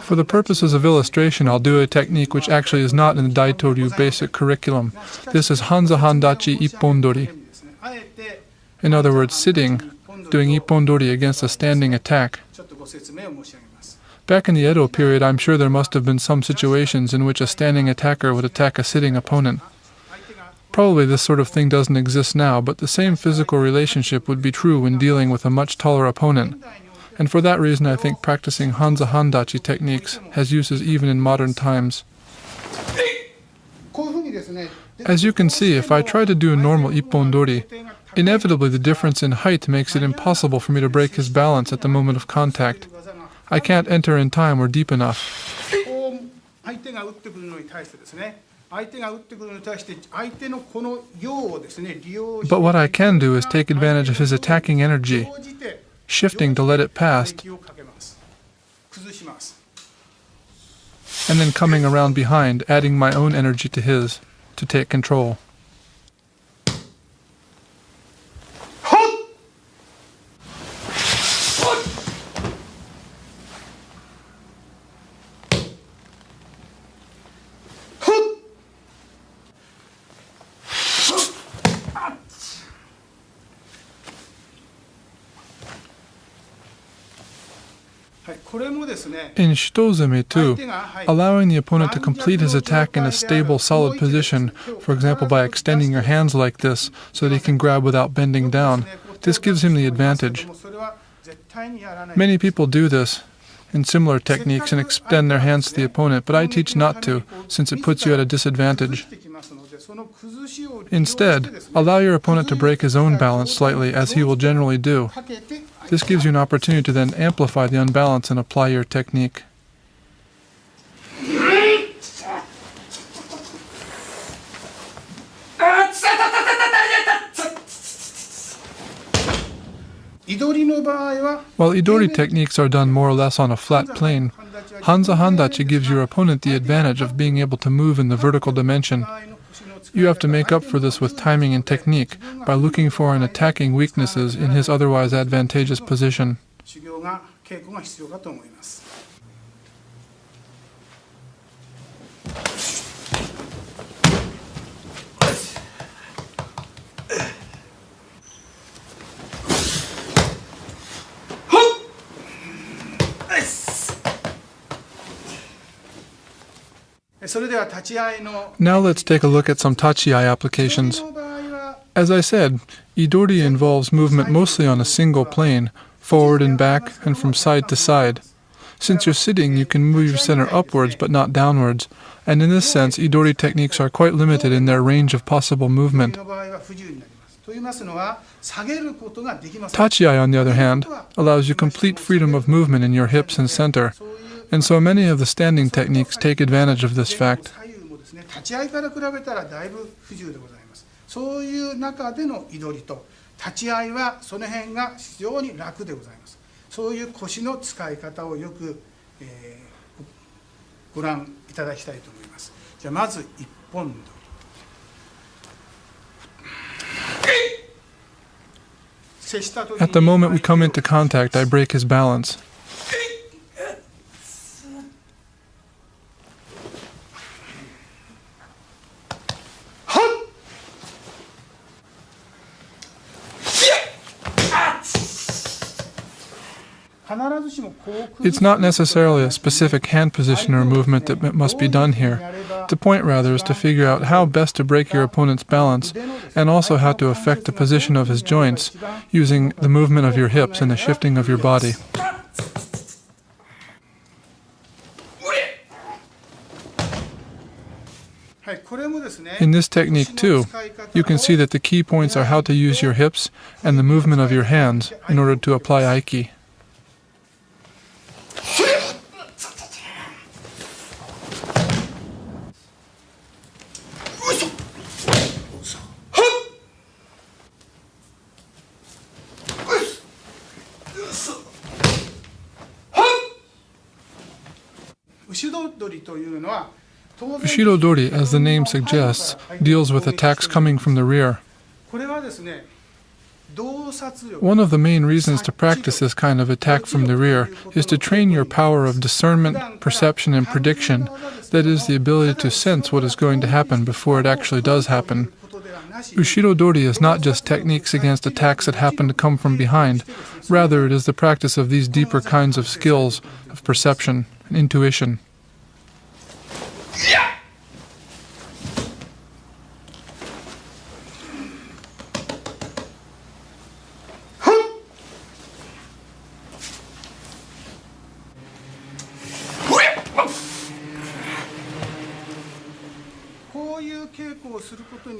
For the purposes of illustration, I'll do a technique which actually is not in the Daito-Ryu basic curriculum. This is Hanza Handachi Ippondori. In other words, sitting, doing Ippondori against a standing attack. Back in the Edo period, I'm sure there must have been some situations in which a standing attacker would attack a sitting opponent. Probably this sort of thing doesn't exist now, but the same physical relationship would be true when dealing with a much taller opponent. And for that reason, I think practicing Hanza Handachi techniques has uses even in modern times. As you can see, if I try to do a normal Ippondori, inevitably the difference in height makes it impossible for me to break his balance at the moment of contact. I can't enter in time or deep enough. But what I can do is take advantage of his attacking energy, shifting to let it pass, and then coming around behind, adding my own energy to his, to take control. In shitozume too, allowing the opponent to complete his attack in a stable, solid position, for example by extending your hands like this so that he can grab without bending down, this gives him the advantage. Many people do this in similar techniques and extend their hands to the opponent, but I teach not to, since it puts you at a disadvantage. Instead, allow your opponent to break his own balance slightly, as he will generally do. This gives you an opportunity to then amplify the unbalance and apply your technique. While Idori techniques are done more or less on a flat plane, Hanza Handachi gives your opponent the advantage of being able to move in the vertical dimension. You have to make up for this with timing and technique by looking for and attacking weaknesses in his otherwise advantageous position. Now let's take a look at some Tachi-ai applications. As I said, Idori involves movement mostly on a single plane, forward and back, and from side to side. Since you're sitting, you can move your center upwards but not downwards, and in this sense, Idori techniques are quite limited in their range of possible movement. Tachi-ai, on the other hand, allows you complete freedom of movement in your hips and center, and so many of the standing techniques take advantage of this fact. At the moment we come into contact, I break his balance. It's not necessarily a specific hand position or movement that must be done here. The point rather is to figure out how best to break your opponent's balance, and also how to affect the position of his joints, using the movement of your hips and the shifting of your body. In this technique too, you can see that the key points are how to use your hips and the movement of your hands in order to apply Aiki. Ushido Dori, as the name suggests, deals with attacks coming from the rear. One of the main reasons to practice this kind of attack from the rear is to train your power of discernment, perception, and prediction, that is, the ability to sense what is going to happen before it actually does happen. Ushido Dori is not just techniques against attacks that happen to come from behind, rather it is the practice of these deeper kinds of skills of perception and intuition.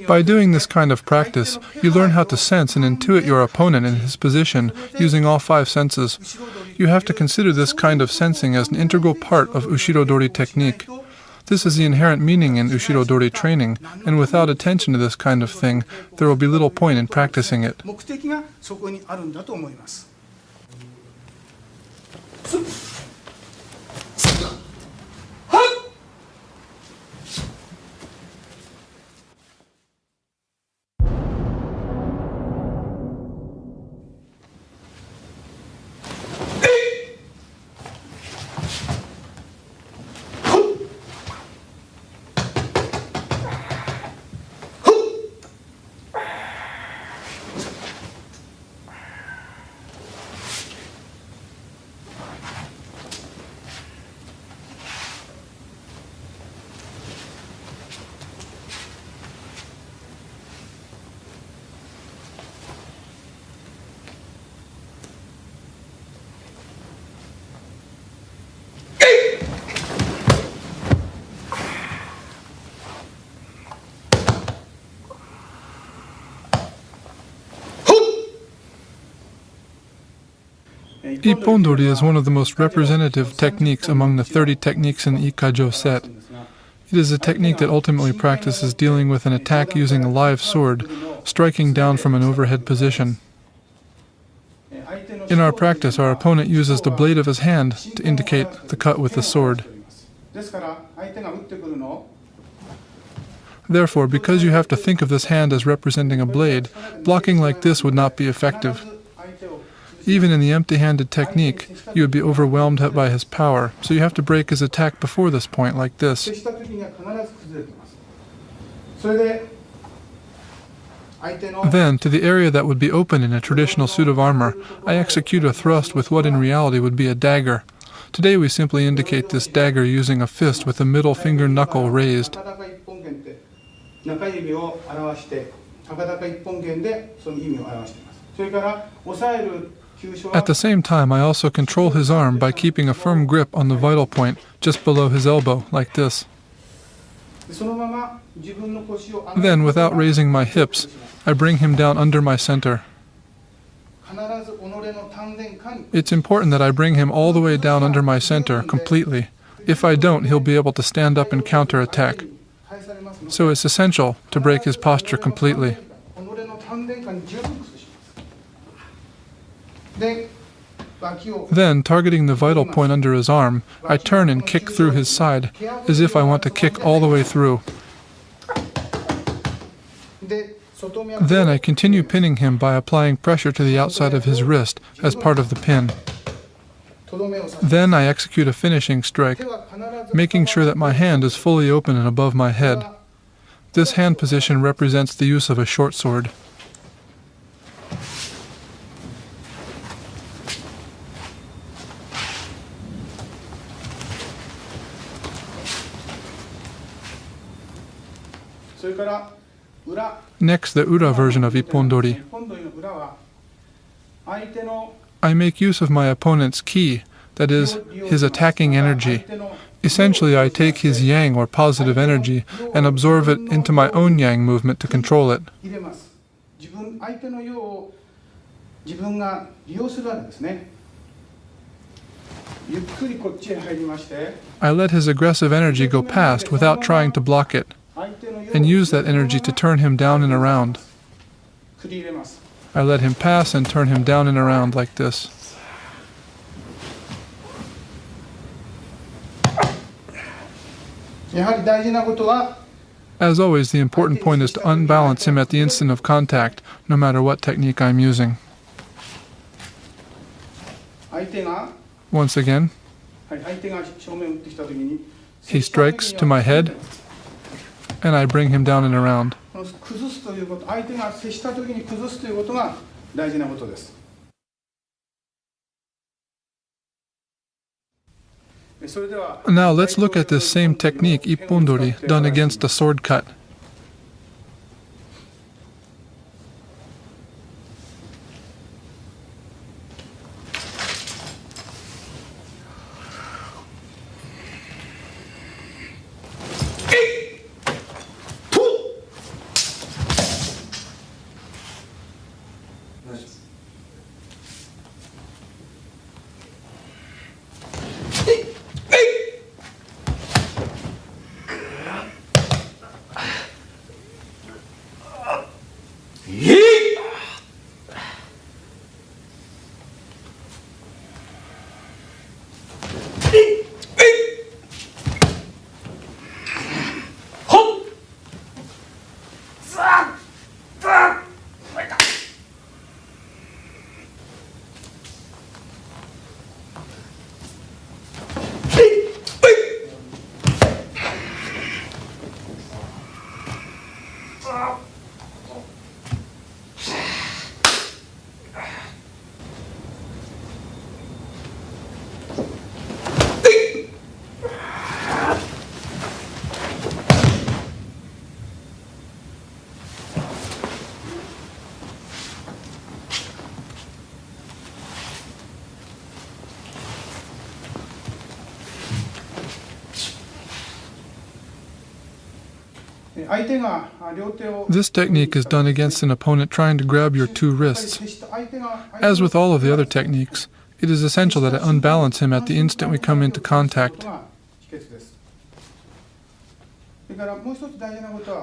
By doing this kind of practice, you learn how to sense and intuit your opponent in his position using all 5 senses. You have to consider this kind of sensing as an integral part of Ushido Dori technique. This is the inherent meaning in Ushido Dori training, and without attention to this kind of thing, there will be little point in practicing it. Ippon-dori is one of the most representative techniques among the 30 techniques in the Ikajo set. It is a technique that ultimately practices dealing with an attack using a live sword, striking down from an overhead position. In our practice, our opponent uses the blade of his hand to indicate the cut with the sword. Therefore, because you have to think of this hand as representing a blade, blocking like this would not be effective. Even in the empty-handed technique, you would be overwhelmed by his power, so you have to break his attack before this point, like this. Then, to the area that would be open in a traditional suit of armor, I execute a thrust with what in reality would be a dagger. Today we simply indicate this dagger using a fist with the middle finger knuckle raised. At the same time, I also control his arm by keeping a firm grip on the vital point just below his elbow, like this. Then, without raising my hips, I bring him down under my center. It's important that I bring him all the way down under my center, completely. If I don't, he'll be able to stand up and counterattack. So it's essential to break his posture completely. Then, targeting the vital point under his arm, I turn and kick through his side, as if I want to kick all the way through. Then I continue pinning him by applying pressure to the outside of his wrist as part of the pin. Then I execute a finishing strike, making sure that my hand is fully open and above my head. This hand position represents the use of a short sword. Next, the Ura version of Ippon-dori. I make use of my opponent's ki, that is, his attacking energy. Essentially, I take his yang or positive energy and absorb it into my own yang movement to control it. I let his aggressive energy go past without trying to block it, and use that energy to turn him down and around. I let him pass and turn him down and around like this. As always, the important point is to unbalance him at the instant of contact, no matter what technique I'm using. Once again, he strikes to my head, and I bring him down and around. Now let's look at this same technique, Ippon-dori, done against a sword cut. This technique is done against an opponent trying to grab your two wrists. As with all of the other techniques, It is essential that I unbalance him at the instant we come into contact.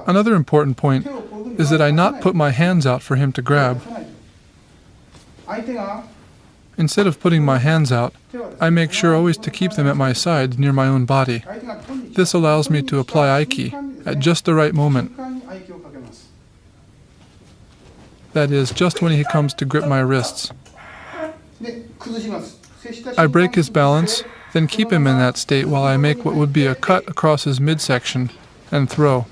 Another important point is that I not put my hands out for him to grab. Instead of putting my hands out, I make sure always to keep them at my sides near my own body. This allows me to apply Aiki at just the right moment. That is, just when he comes to grip my wrists. I break his balance, then keep him in that state while I make what would be a cut across his midsection and throw.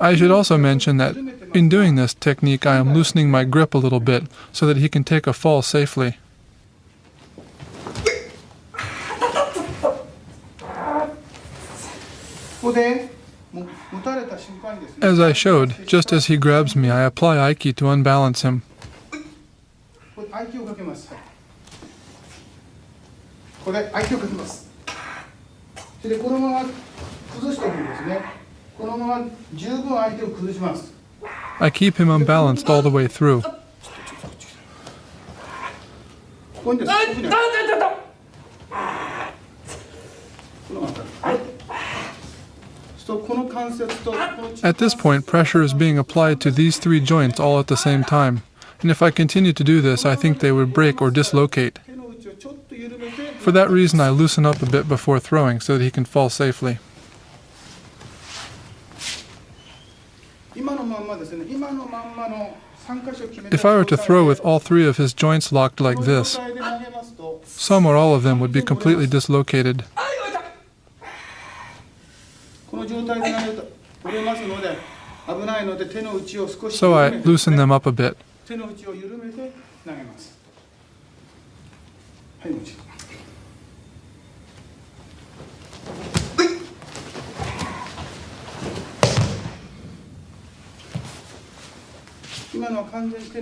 I should also mention that in doing this technique I am loosening my grip a little bit so that he can take a fall safely. As I showed, just as he grabs me, I apply Aiki to unbalance him. I keep him unbalanced all the way through. At this point, pressure is being applied to these three joints all at the same time, and if I continue to do this, I think they would break or dislocate. For that reason, I loosen up a bit before throwing so that he can fall safely. If I were to throw with all three of his joints locked like this, some or all of them would be completely dislocated. So I loosen them up a bit.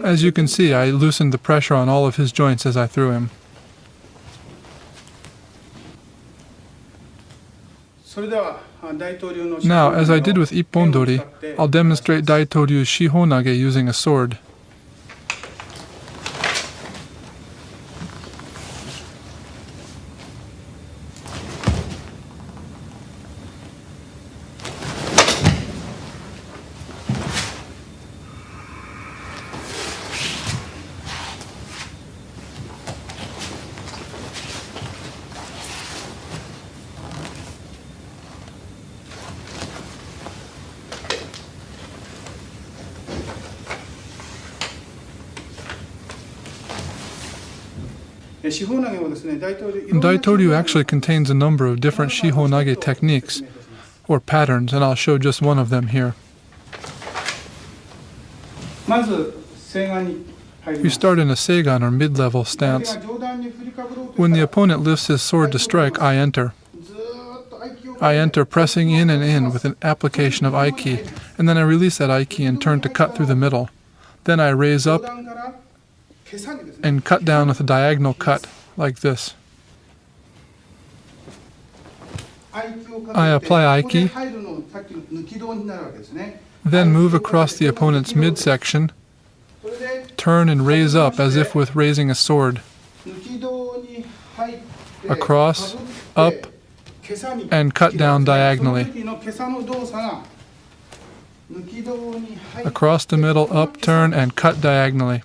As you can see, I loosened the pressure on all of his joints as I threw him. Now, as I did with Ippondori, I'll demonstrate Daito-Ryu Shihonage using a sword. Daito-Ryu actually contains a number of different Shihonage techniques, or patterns, and I'll show just one of them here. We start in a Seigan or mid-level stance. When the opponent lifts his sword to strike, I enter. I enter pressing in and in with an application of Aiki, and then I release that Aiki and turn to cut through the middle. Then I raise up and cut down with a diagonal cut, like this. I apply Aiki, then move across the opponent's midsection, turn and raise up as if with raising a sword, across, up, and cut down diagonally. Across the middle, up, turn, and cut diagonally.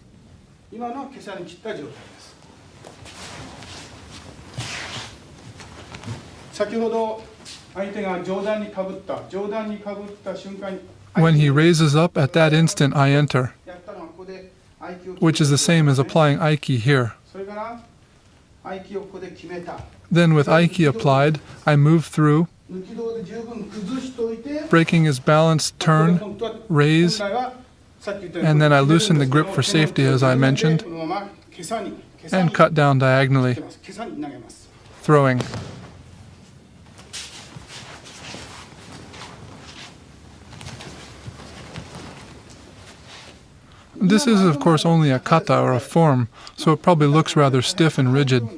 When he raises up, at that instant I enter, which is the same as applying Aiki here. Then with Aiki applied, I move through, breaking his balance, turn, raise, and then I loosen the grip for safety as I mentioned, and cut down diagonally, throwing. This is of course only a kata or a form, so it probably looks rather stiff and rigid.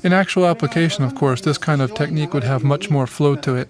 In actual application, of course, this kind of technique would have much more flow to it.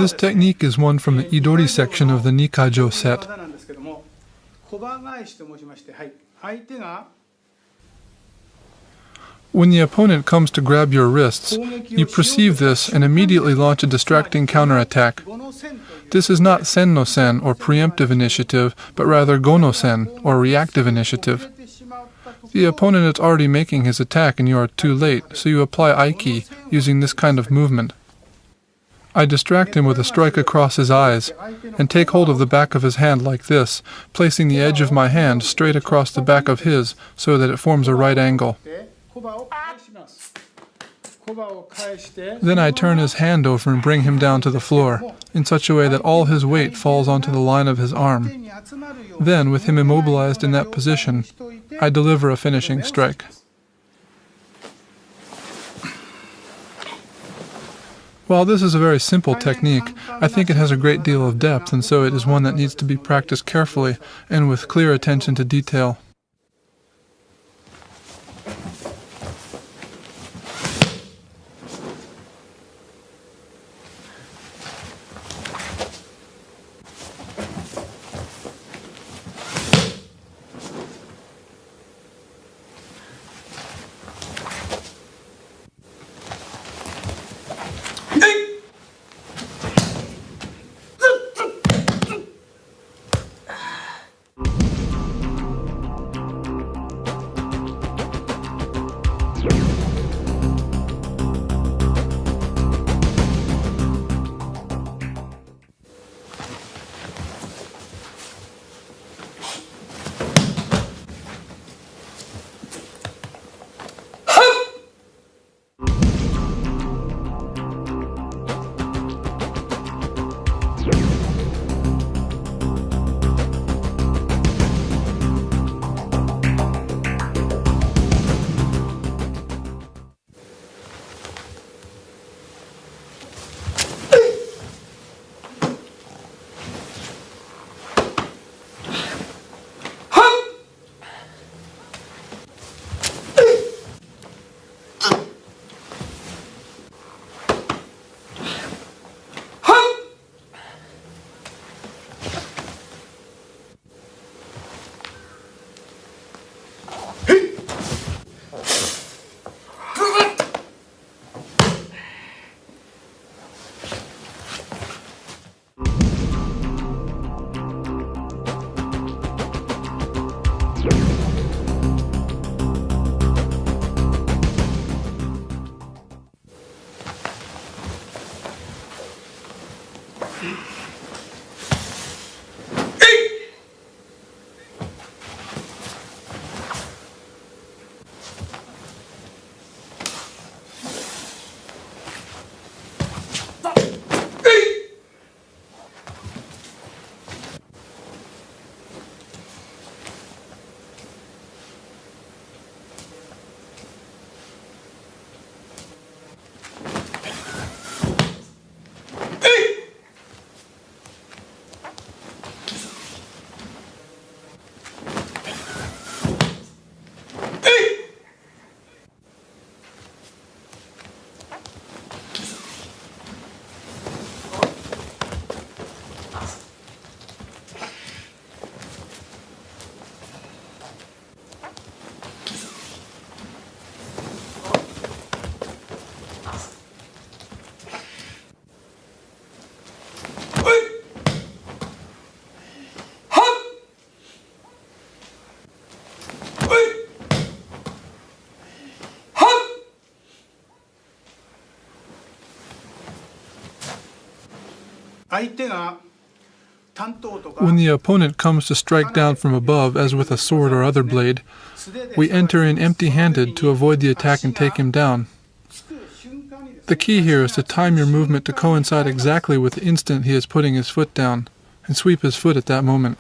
This technique is one from the Idori section of the Nikajo set. When the opponent comes to grab your wrists, you perceive this and immediately launch a distracting counterattack. This is not sen no sen, or preemptive initiative, but rather go no sen, or reactive initiative. The opponent is already making his attack and you are too late, so you apply Aiki using this kind of movement. I distract him with a strike across his eyes, and take hold of the back of his hand like this, placing the edge of my hand straight across the back of his so that it forms a right angle. Then I turn his hand over and bring him down to the floor, in such a way that all his weight falls onto the line of his arm. Then, with him immobilized in that position, I deliver a finishing strike. While this is a very simple technique, I think it has a great deal of depth, and so it is one that needs to be practiced carefully and with clear attention to detail. When the opponent comes to strike down from above, as with a sword or other blade, we enter in empty-handed to avoid the attack and take him down. The key here is to time your movement to coincide exactly with the instant he is putting his foot down, and sweep his foot at that moment.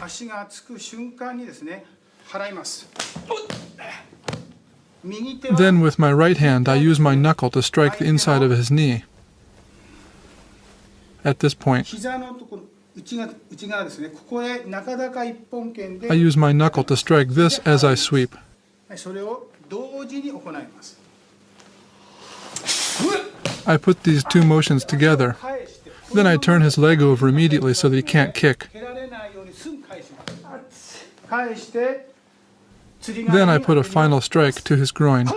Then with my right hand I use my knuckle to strike the inside of his knee. At this point, I use my knuckle to strike this as I sweep. I put these two motions together. Then I turn his leg over immediately so that he can't kick. Then I put a final strike to his groin.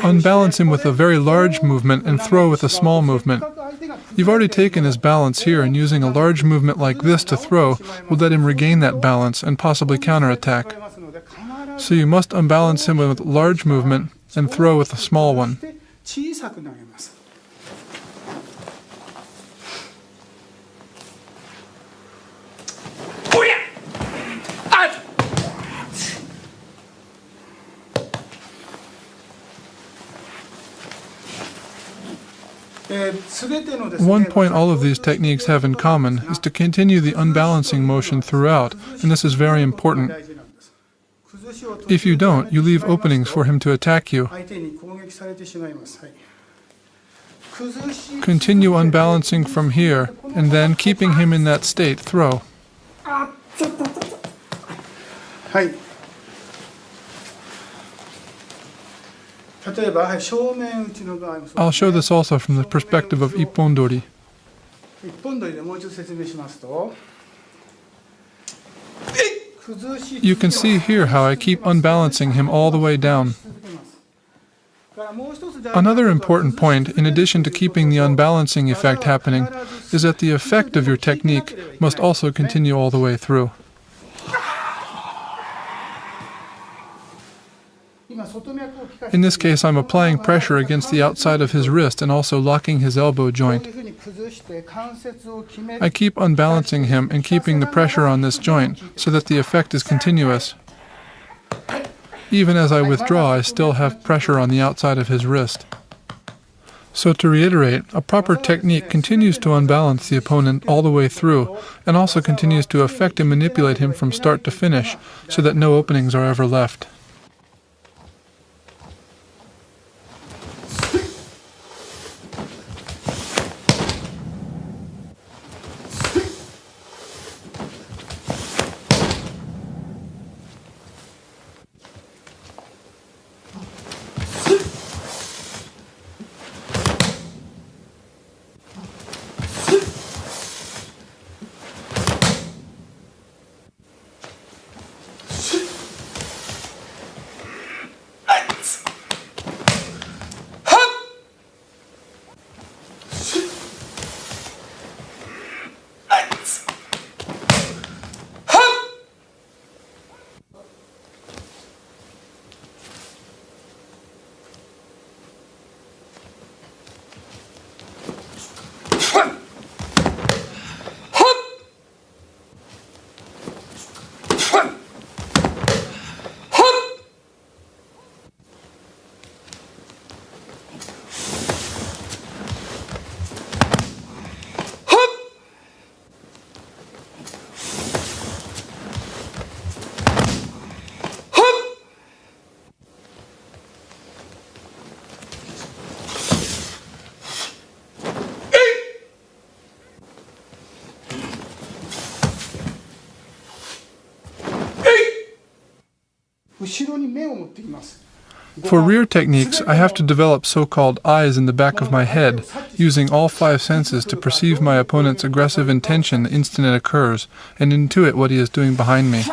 unbalance him with a very large movement and throw with a small movement. You've already taken his balance here, and using a large movement like this to throw will let him regain that balance and possibly counterattack. So you must unbalance him with large movement and throw with a small one. One point all of these techniques have in common is to continue the unbalancing motion throughout, and this is very important. If you don't, you leave openings for him to attack you. Continue unbalancing from here, and then, keeping him in that state, throw. I'll show this also from the perspective of Ippondori. You can see here how I keep unbalancing him all the way down. Another important point, in addition to keeping the unbalancing effect happening, is that the effect of your technique must also continue all the way through. In this case, I'm applying pressure against the outside of his wrist and also locking his elbow joint. I keep unbalancing him and keeping the pressure on this joint so that the effect is continuous. Even as I withdraw, I still have pressure on the outside of his wrist. So to reiterate, a proper technique continues to unbalance the opponent all the way through and also continues to affect and manipulate him from start to finish so that no openings are ever left. For rear techniques, I have to develop so-called eyes in the back of my head, using all 5 senses to perceive my opponent's aggressive intention the instant it occurs, and intuit what he is doing behind me.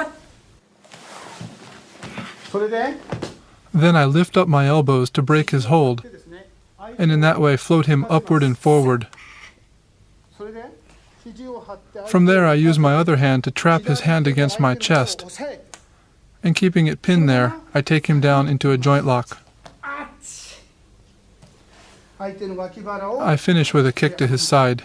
Then I lift up my elbows to break his hold, and in that way float him upward and forward. From there I use my other hand to trap his hand against my chest, and keeping it pinned there, I take him down into a joint lock. I finish with a kick to his side.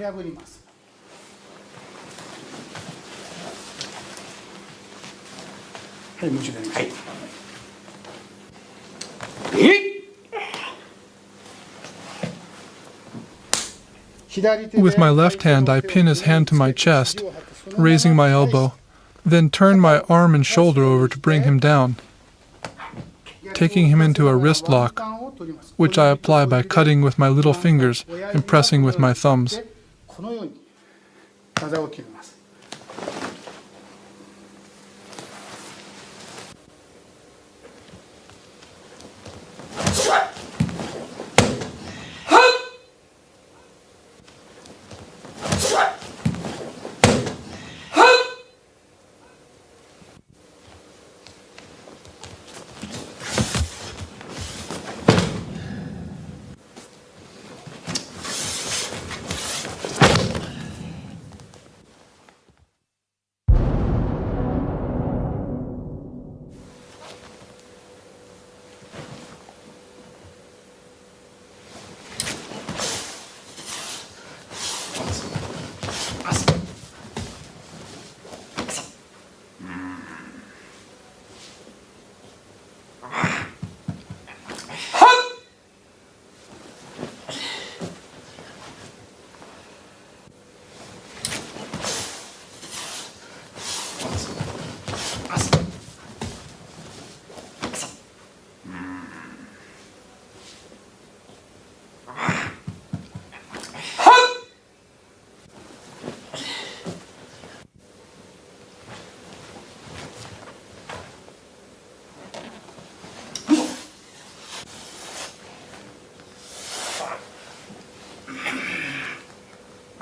With my left hand, I pin his hand to my chest, raising my elbow, then turn my arm and shoulder over to bring him down, taking him into a wrist lock, which I apply by cutting with my little fingers and pressing with my thumbs.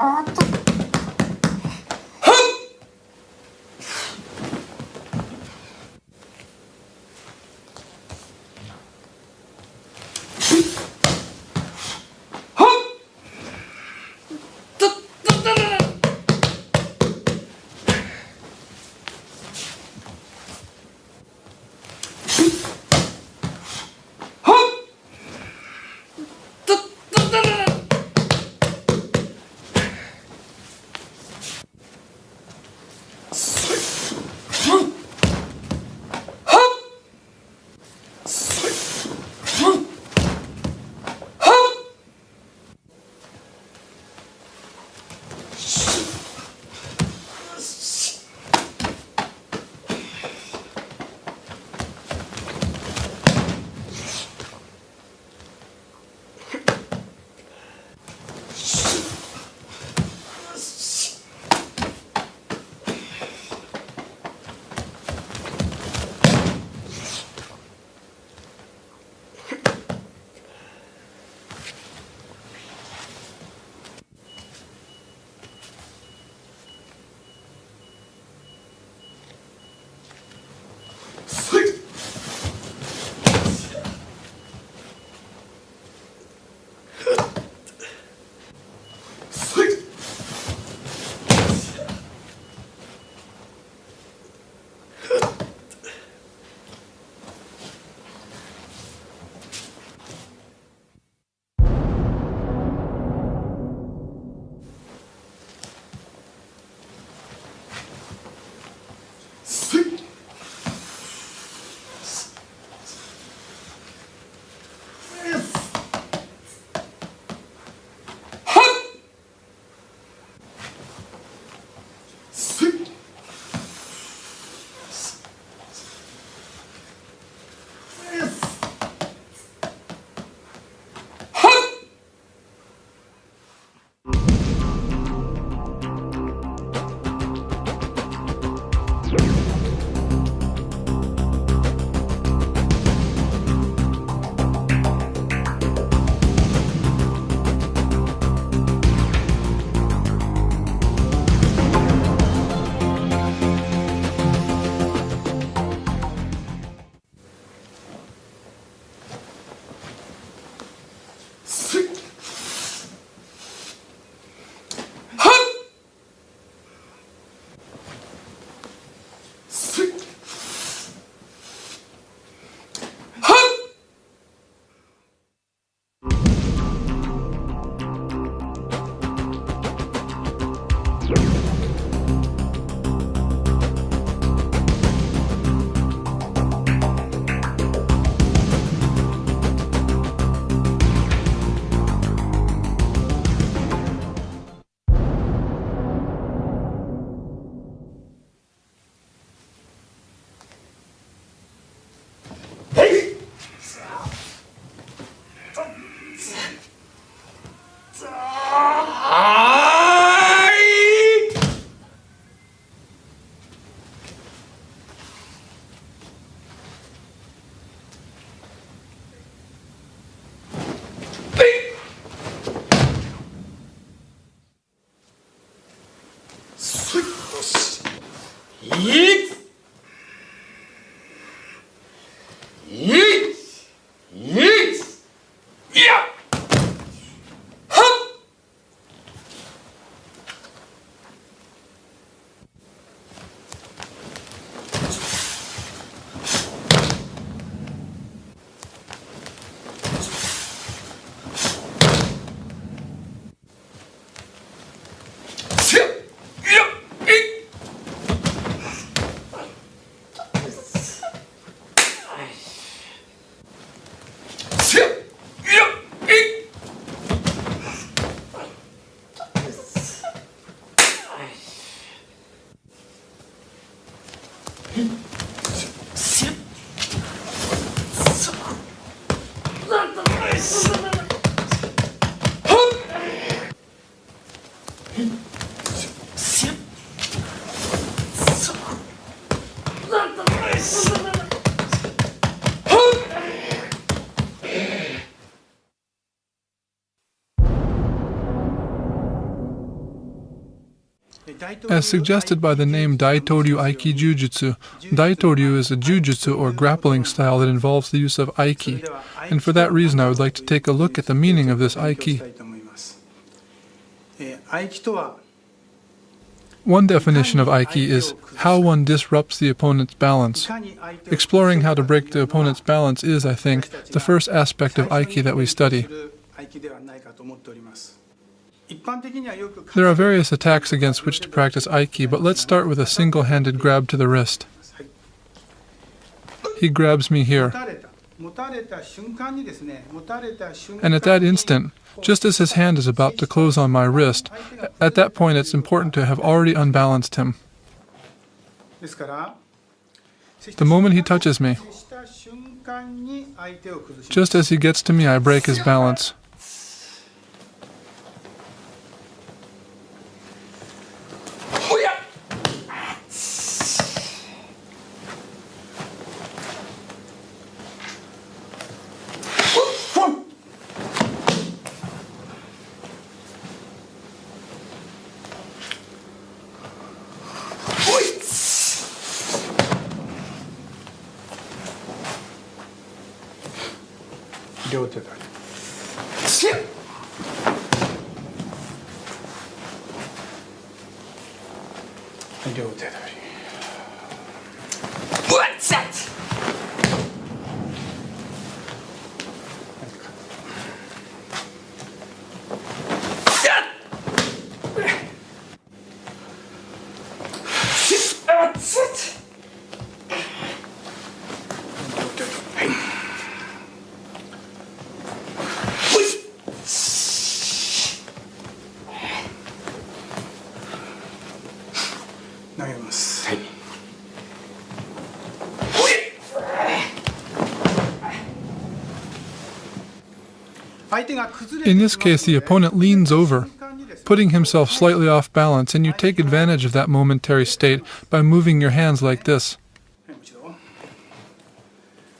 はい。As suggested by the name Daito-Ryu Aikijujutsu, Daito-Ryu is a jujutsu or grappling style that involves the use of Aiki, and for that reason I would like to take a look at the meaning of this Aiki. One definition of Aiki is how one disrupts the opponent's balance. Exploring how to break the opponent's balance is, I think, the first aspect of Aiki that we study. There are various attacks against which to practice Aiki, but let's start with a single-handed grab to the wrist. He grabs me here. And at that instant, just as his hand is about to close on my wrist, at that point it's important to have already unbalanced him. The moment he touches me, just as he gets to me, I break his balance. In this case, the opponent leans over, putting himself slightly off balance, and you take advantage of that momentary state by moving your hands like this.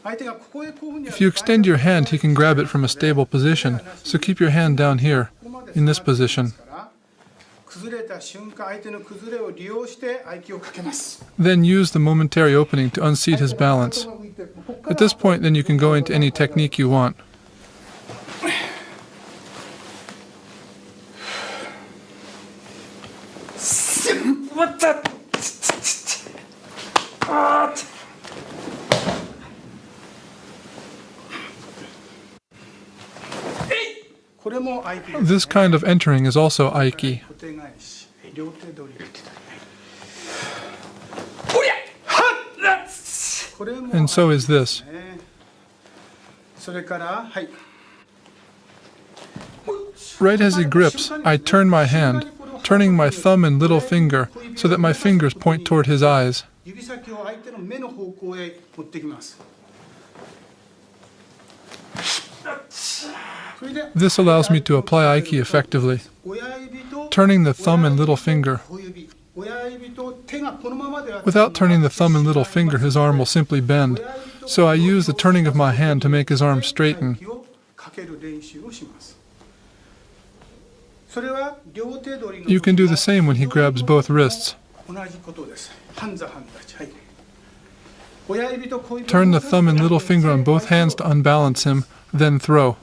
If you extend your hand, he can grab it from a stable position, so keep your hand down here, in this position. Then use the momentary opening to unseat his balance. At this point, then you can go into any technique you want. This kind of entering is also Aiki. And so is this. Right as he grips, I turn my hand, turning my thumb and little finger so that my fingers point toward his eyes. This allows me to apply Aiki effectively, turning the thumb and little finger. Without turning the thumb and little finger, his arm will simply bend, so I use the turning of my hand to make his arm straighten. You can do the same when he grabs both wrists. Turn the thumb and little finger on both hands to unbalance him, then throw.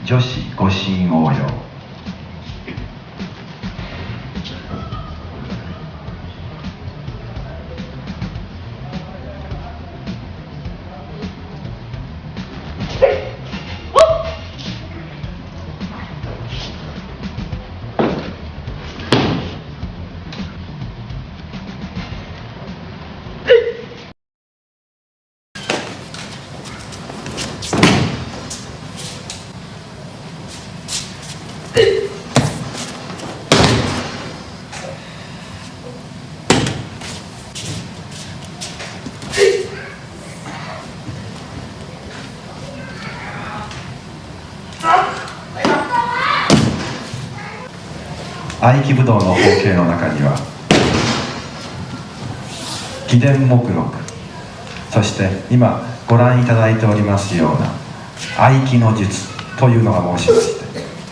女子護身応用。合気武道の法形の中には秘伝目録、そして今ご覧いただいておりますような合気の術というのが申しまし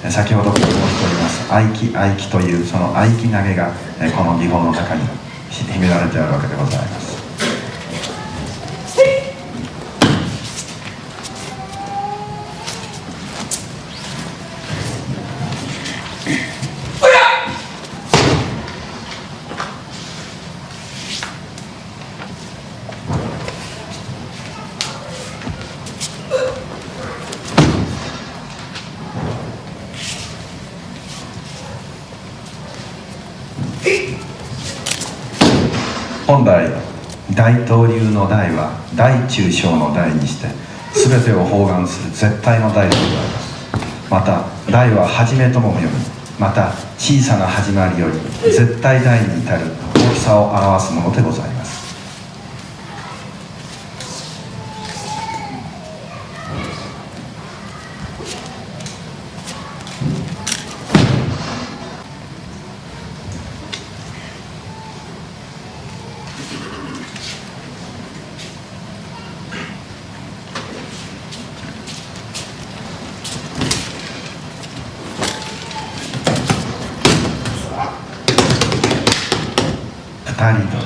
て、先ほど申しております合気というその合気投げがこの技法の中に秘められているわけでございます。本来大東流の大は大中小の大にして全てを包含する絶対の大でございます。また大は始めとも読み、また小さな始まりより絶対大に至る大きさを表すものでございます。二人と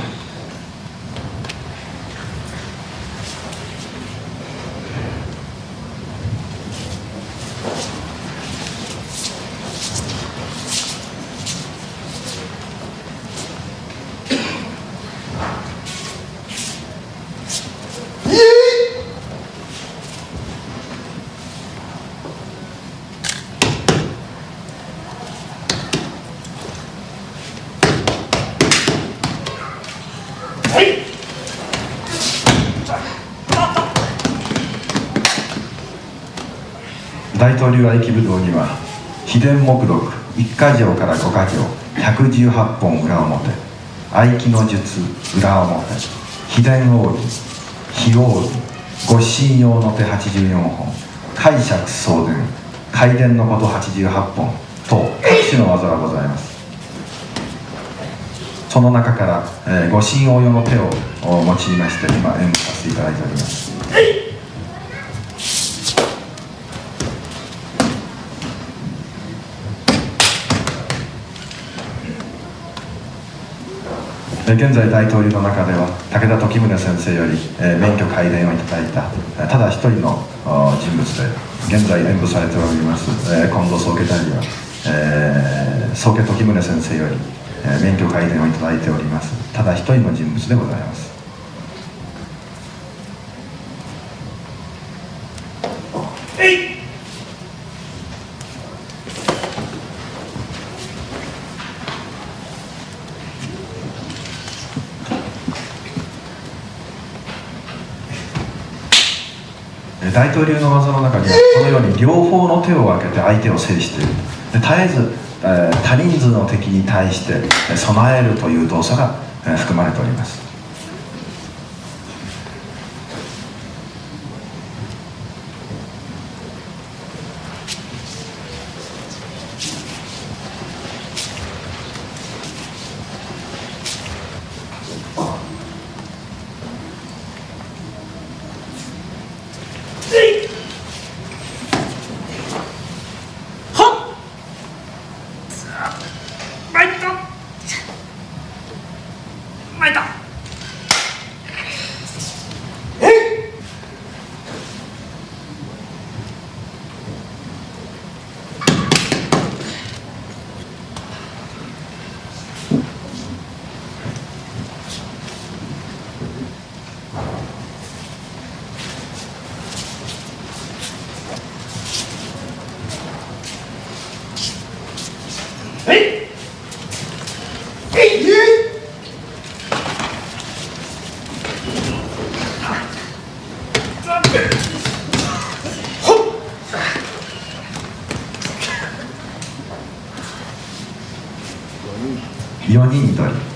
大東流合気武道には秘伝目録1か条から5か条118本裏表、合気の術裏表、秘伝奥義、秘奥義、ご神用の手84本、解釈送伝、回伝のこと88本と各種の技がございます。その中から、護身応用の手を用いまして今演武させていただいております。現在大統領の中では武田時宗先生より、免許皆伝をいただいたただ一人の人物で現在演武されております、近藤宗家代理は、宗家時宗先生より、免許皆伝をいただいておりますただ一人の人物でございます。大統領の技の中にはこのように両方の手を挙げて相手を制している。絶えず多人数の敵に対して備えるという動作が含まれております。4人取り。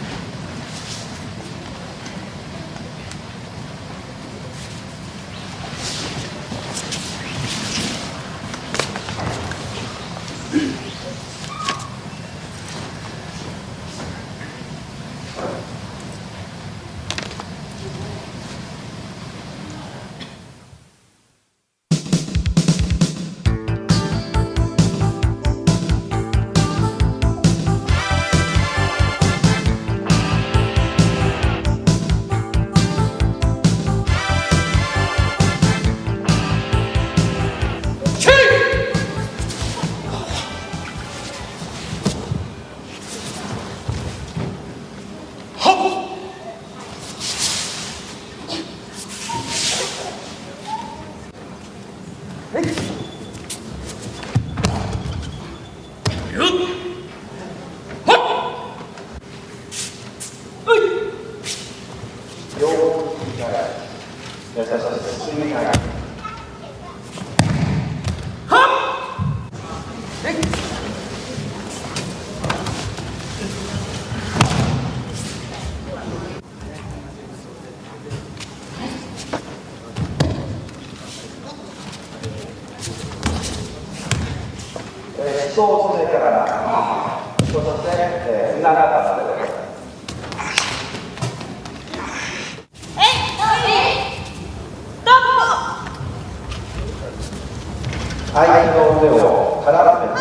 それからそして長田でございます。相手の腕を体投げ。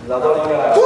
ラドリが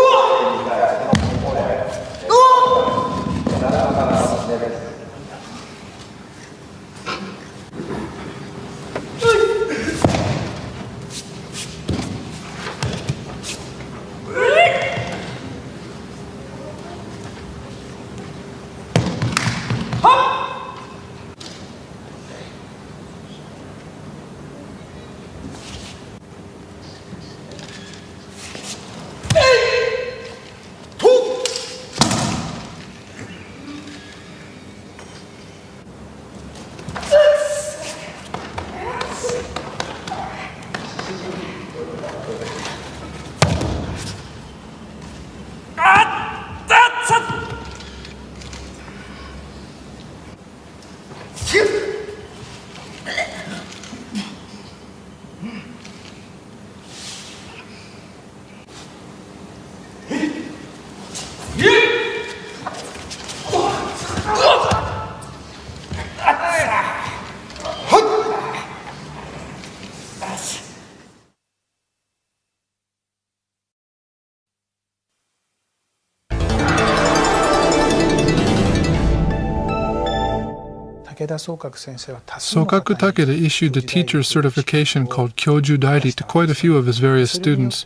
Sōkaku Takeda issued a teacher's certification called Kyōju Dairi to quite a few of his various students.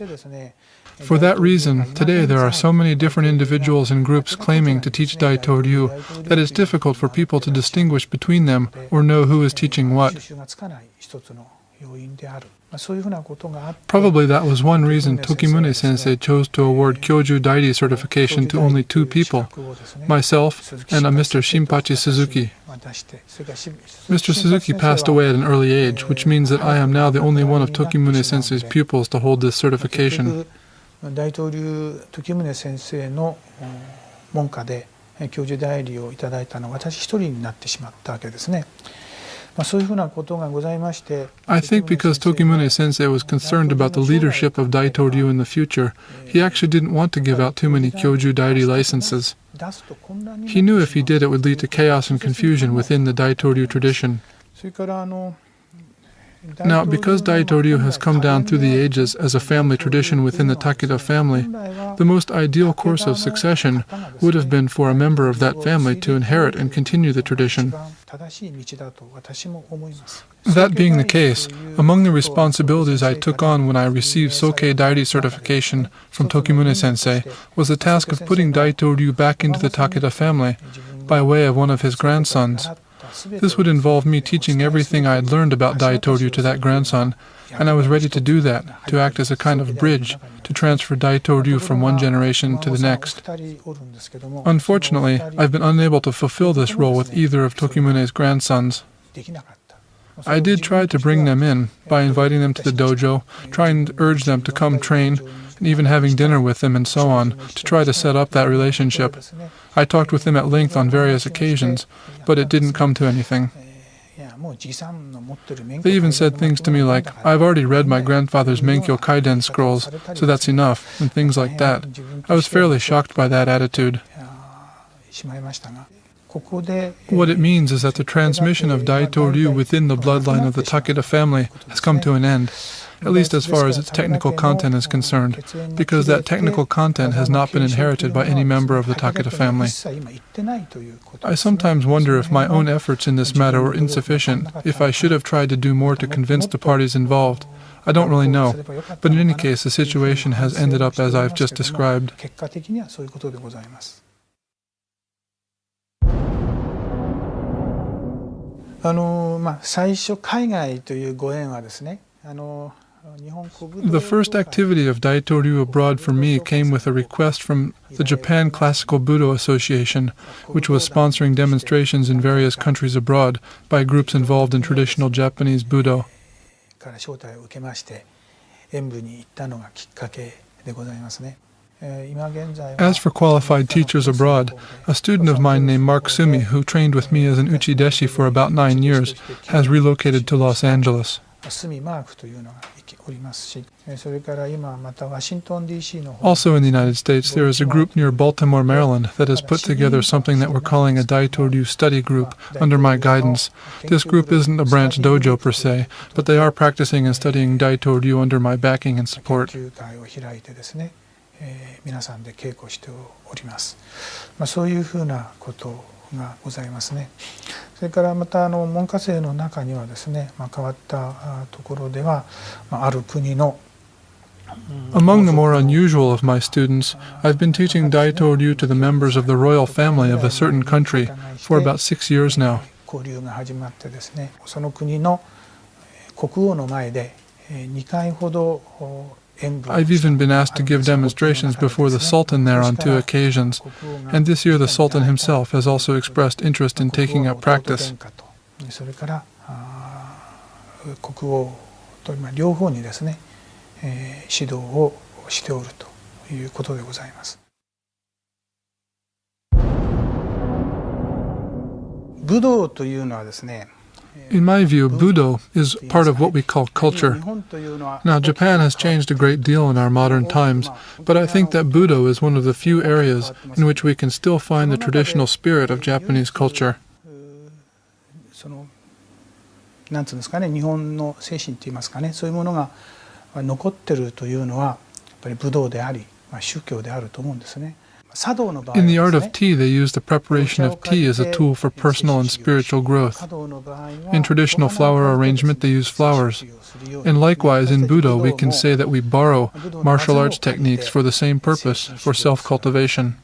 For that reason, today there are so many different individuals and groups claiming to teach Daito-Ryu that it's difficult for people to distinguish between them or know who is teaching what. Probably that was one reason Tokimune-sensei chose to award Kyōju Dairi certification to only 2 people, myself and a Mr. Shinpachi Suzuki. Mr. Suzuki passed away at an early age, which means that I am now the only one of Tokimune-sensei's pupils to hold this certification. Daito-Ryu Tokimune-senseiの門下で教授代理をいただいたのは私一人になってしまったわけですね。そういうふうなことがございまして。I think because Tokimune-sensei was concerned about the leadership of Daito-Ryu in the future, he actually didn't want to give out too many Kyōju Dairi licenses. He knew if he did it would lead to chaos and confusion within the Daito-Ryu tradition. Now, because Daito-Ryu has come down through the ages as a family tradition within the Takeda family, the most ideal course of succession would have been for a member of that family to inherit and continue the tradition. That being the case, among the responsibilities I took on when I received Sokei Dairi certification from Tokimune-sensei was the task of putting Daito-Ryu back into the Takeda family by way of one of his grandsons. This would involve me teaching everything I had learned about Daito-Ryu to that grandson, and I was ready to do that, to act as a kind of bridge to transfer Daito-Ryu from one generation to the next. Unfortunately, I've been unable to fulfill this role with either of Tokimune's grandsons. I did try to bring them in by inviting them to the dojo, trying to urge them to come train, and even having dinner with them and so on, to try to set up that relationship. I talked with them at length on various occasions, but it didn't come to anything. They even said things to me like, "I've already read my grandfather's Menkyo Kaiden scrolls, so that's enough," and things like that. I was fairly shocked by that attitude. What it means is that the transmission of Daito-Ryu within the bloodline of the Takeda family has come to an end, at least as far as its technical content is concerned, because that technical content has not been inherited by any member of the Takeda family. I sometimes wonder if my own efforts in this matter were insufficient, if I should have tried to do more to convince the parties involved. I don't really know, but in any case, the situation has ended up as I've just described. The first activity of Daito-Ryu abroad for me came with a request from the Japan Classical Budo Association, which was sponsoring demonstrations in various countries abroad by groups involved in traditional Japanese Budo. As for qualified teachers abroad, a student of mine named Mark Sumi, who trained with me as an uchideshi for about 9 years, has relocated to Los Angeles. Also in the United States, there is a group near Baltimore, Maryland, that has put together something that we're calling a Daito-Ryu study group under my guidance. This group isn't a branch dojo per se, but they are practicing and studying Daito-Ryu under my backing and support. 皆さんで稽古しております。そういうふうなことがございますね。それからまた門下生の中にはですね、変わったところではある国の Among the more unusual of my students, I've been teaching Daito-Ryu to the members of the royal family of a certain country for about 6 years now. 交流が始まってですね、その国の国王の前で2回ほど I've even been asked to give demonstrations before the Sultan there on 2 occasions, and this year the Sultan himself has also expressed interest in taking up practice. In my view, Budo is part of what we call culture. Now, Japan has changed a great deal in our modern times, but I think that Budo is one of the few areas in which we can still find the traditional spirit of Japanese culture. In the art of tea, they use the preparation of tea as a tool for personal and spiritual growth. In traditional flower arrangement, they use flowers. And likewise, in Budo, we can say that we borrow martial arts techniques for the same purpose, for self-cultivation.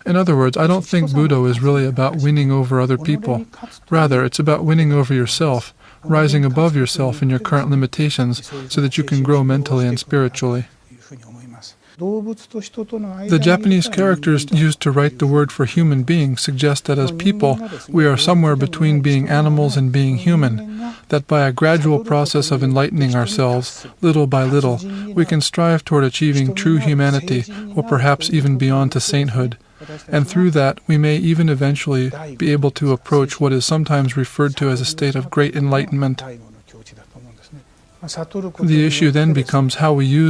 In other words, I don't think Budo is really about winning over other people. Rather, it's about winning over yourself, rising above yourself in your current limitations so that you can grow mentally and spiritually. The Japanese characters used to write the word for human being suggest that as people, we are somewhere between being animals and being human, that by a gradual process of enlightening ourselves, little by little, we can strive toward achieving true humanity, or perhaps even beyond to sainthood. And through that, we may even eventually be able to approach what is sometimes referred to as a state of great enlightenment. The issue then becomes how we use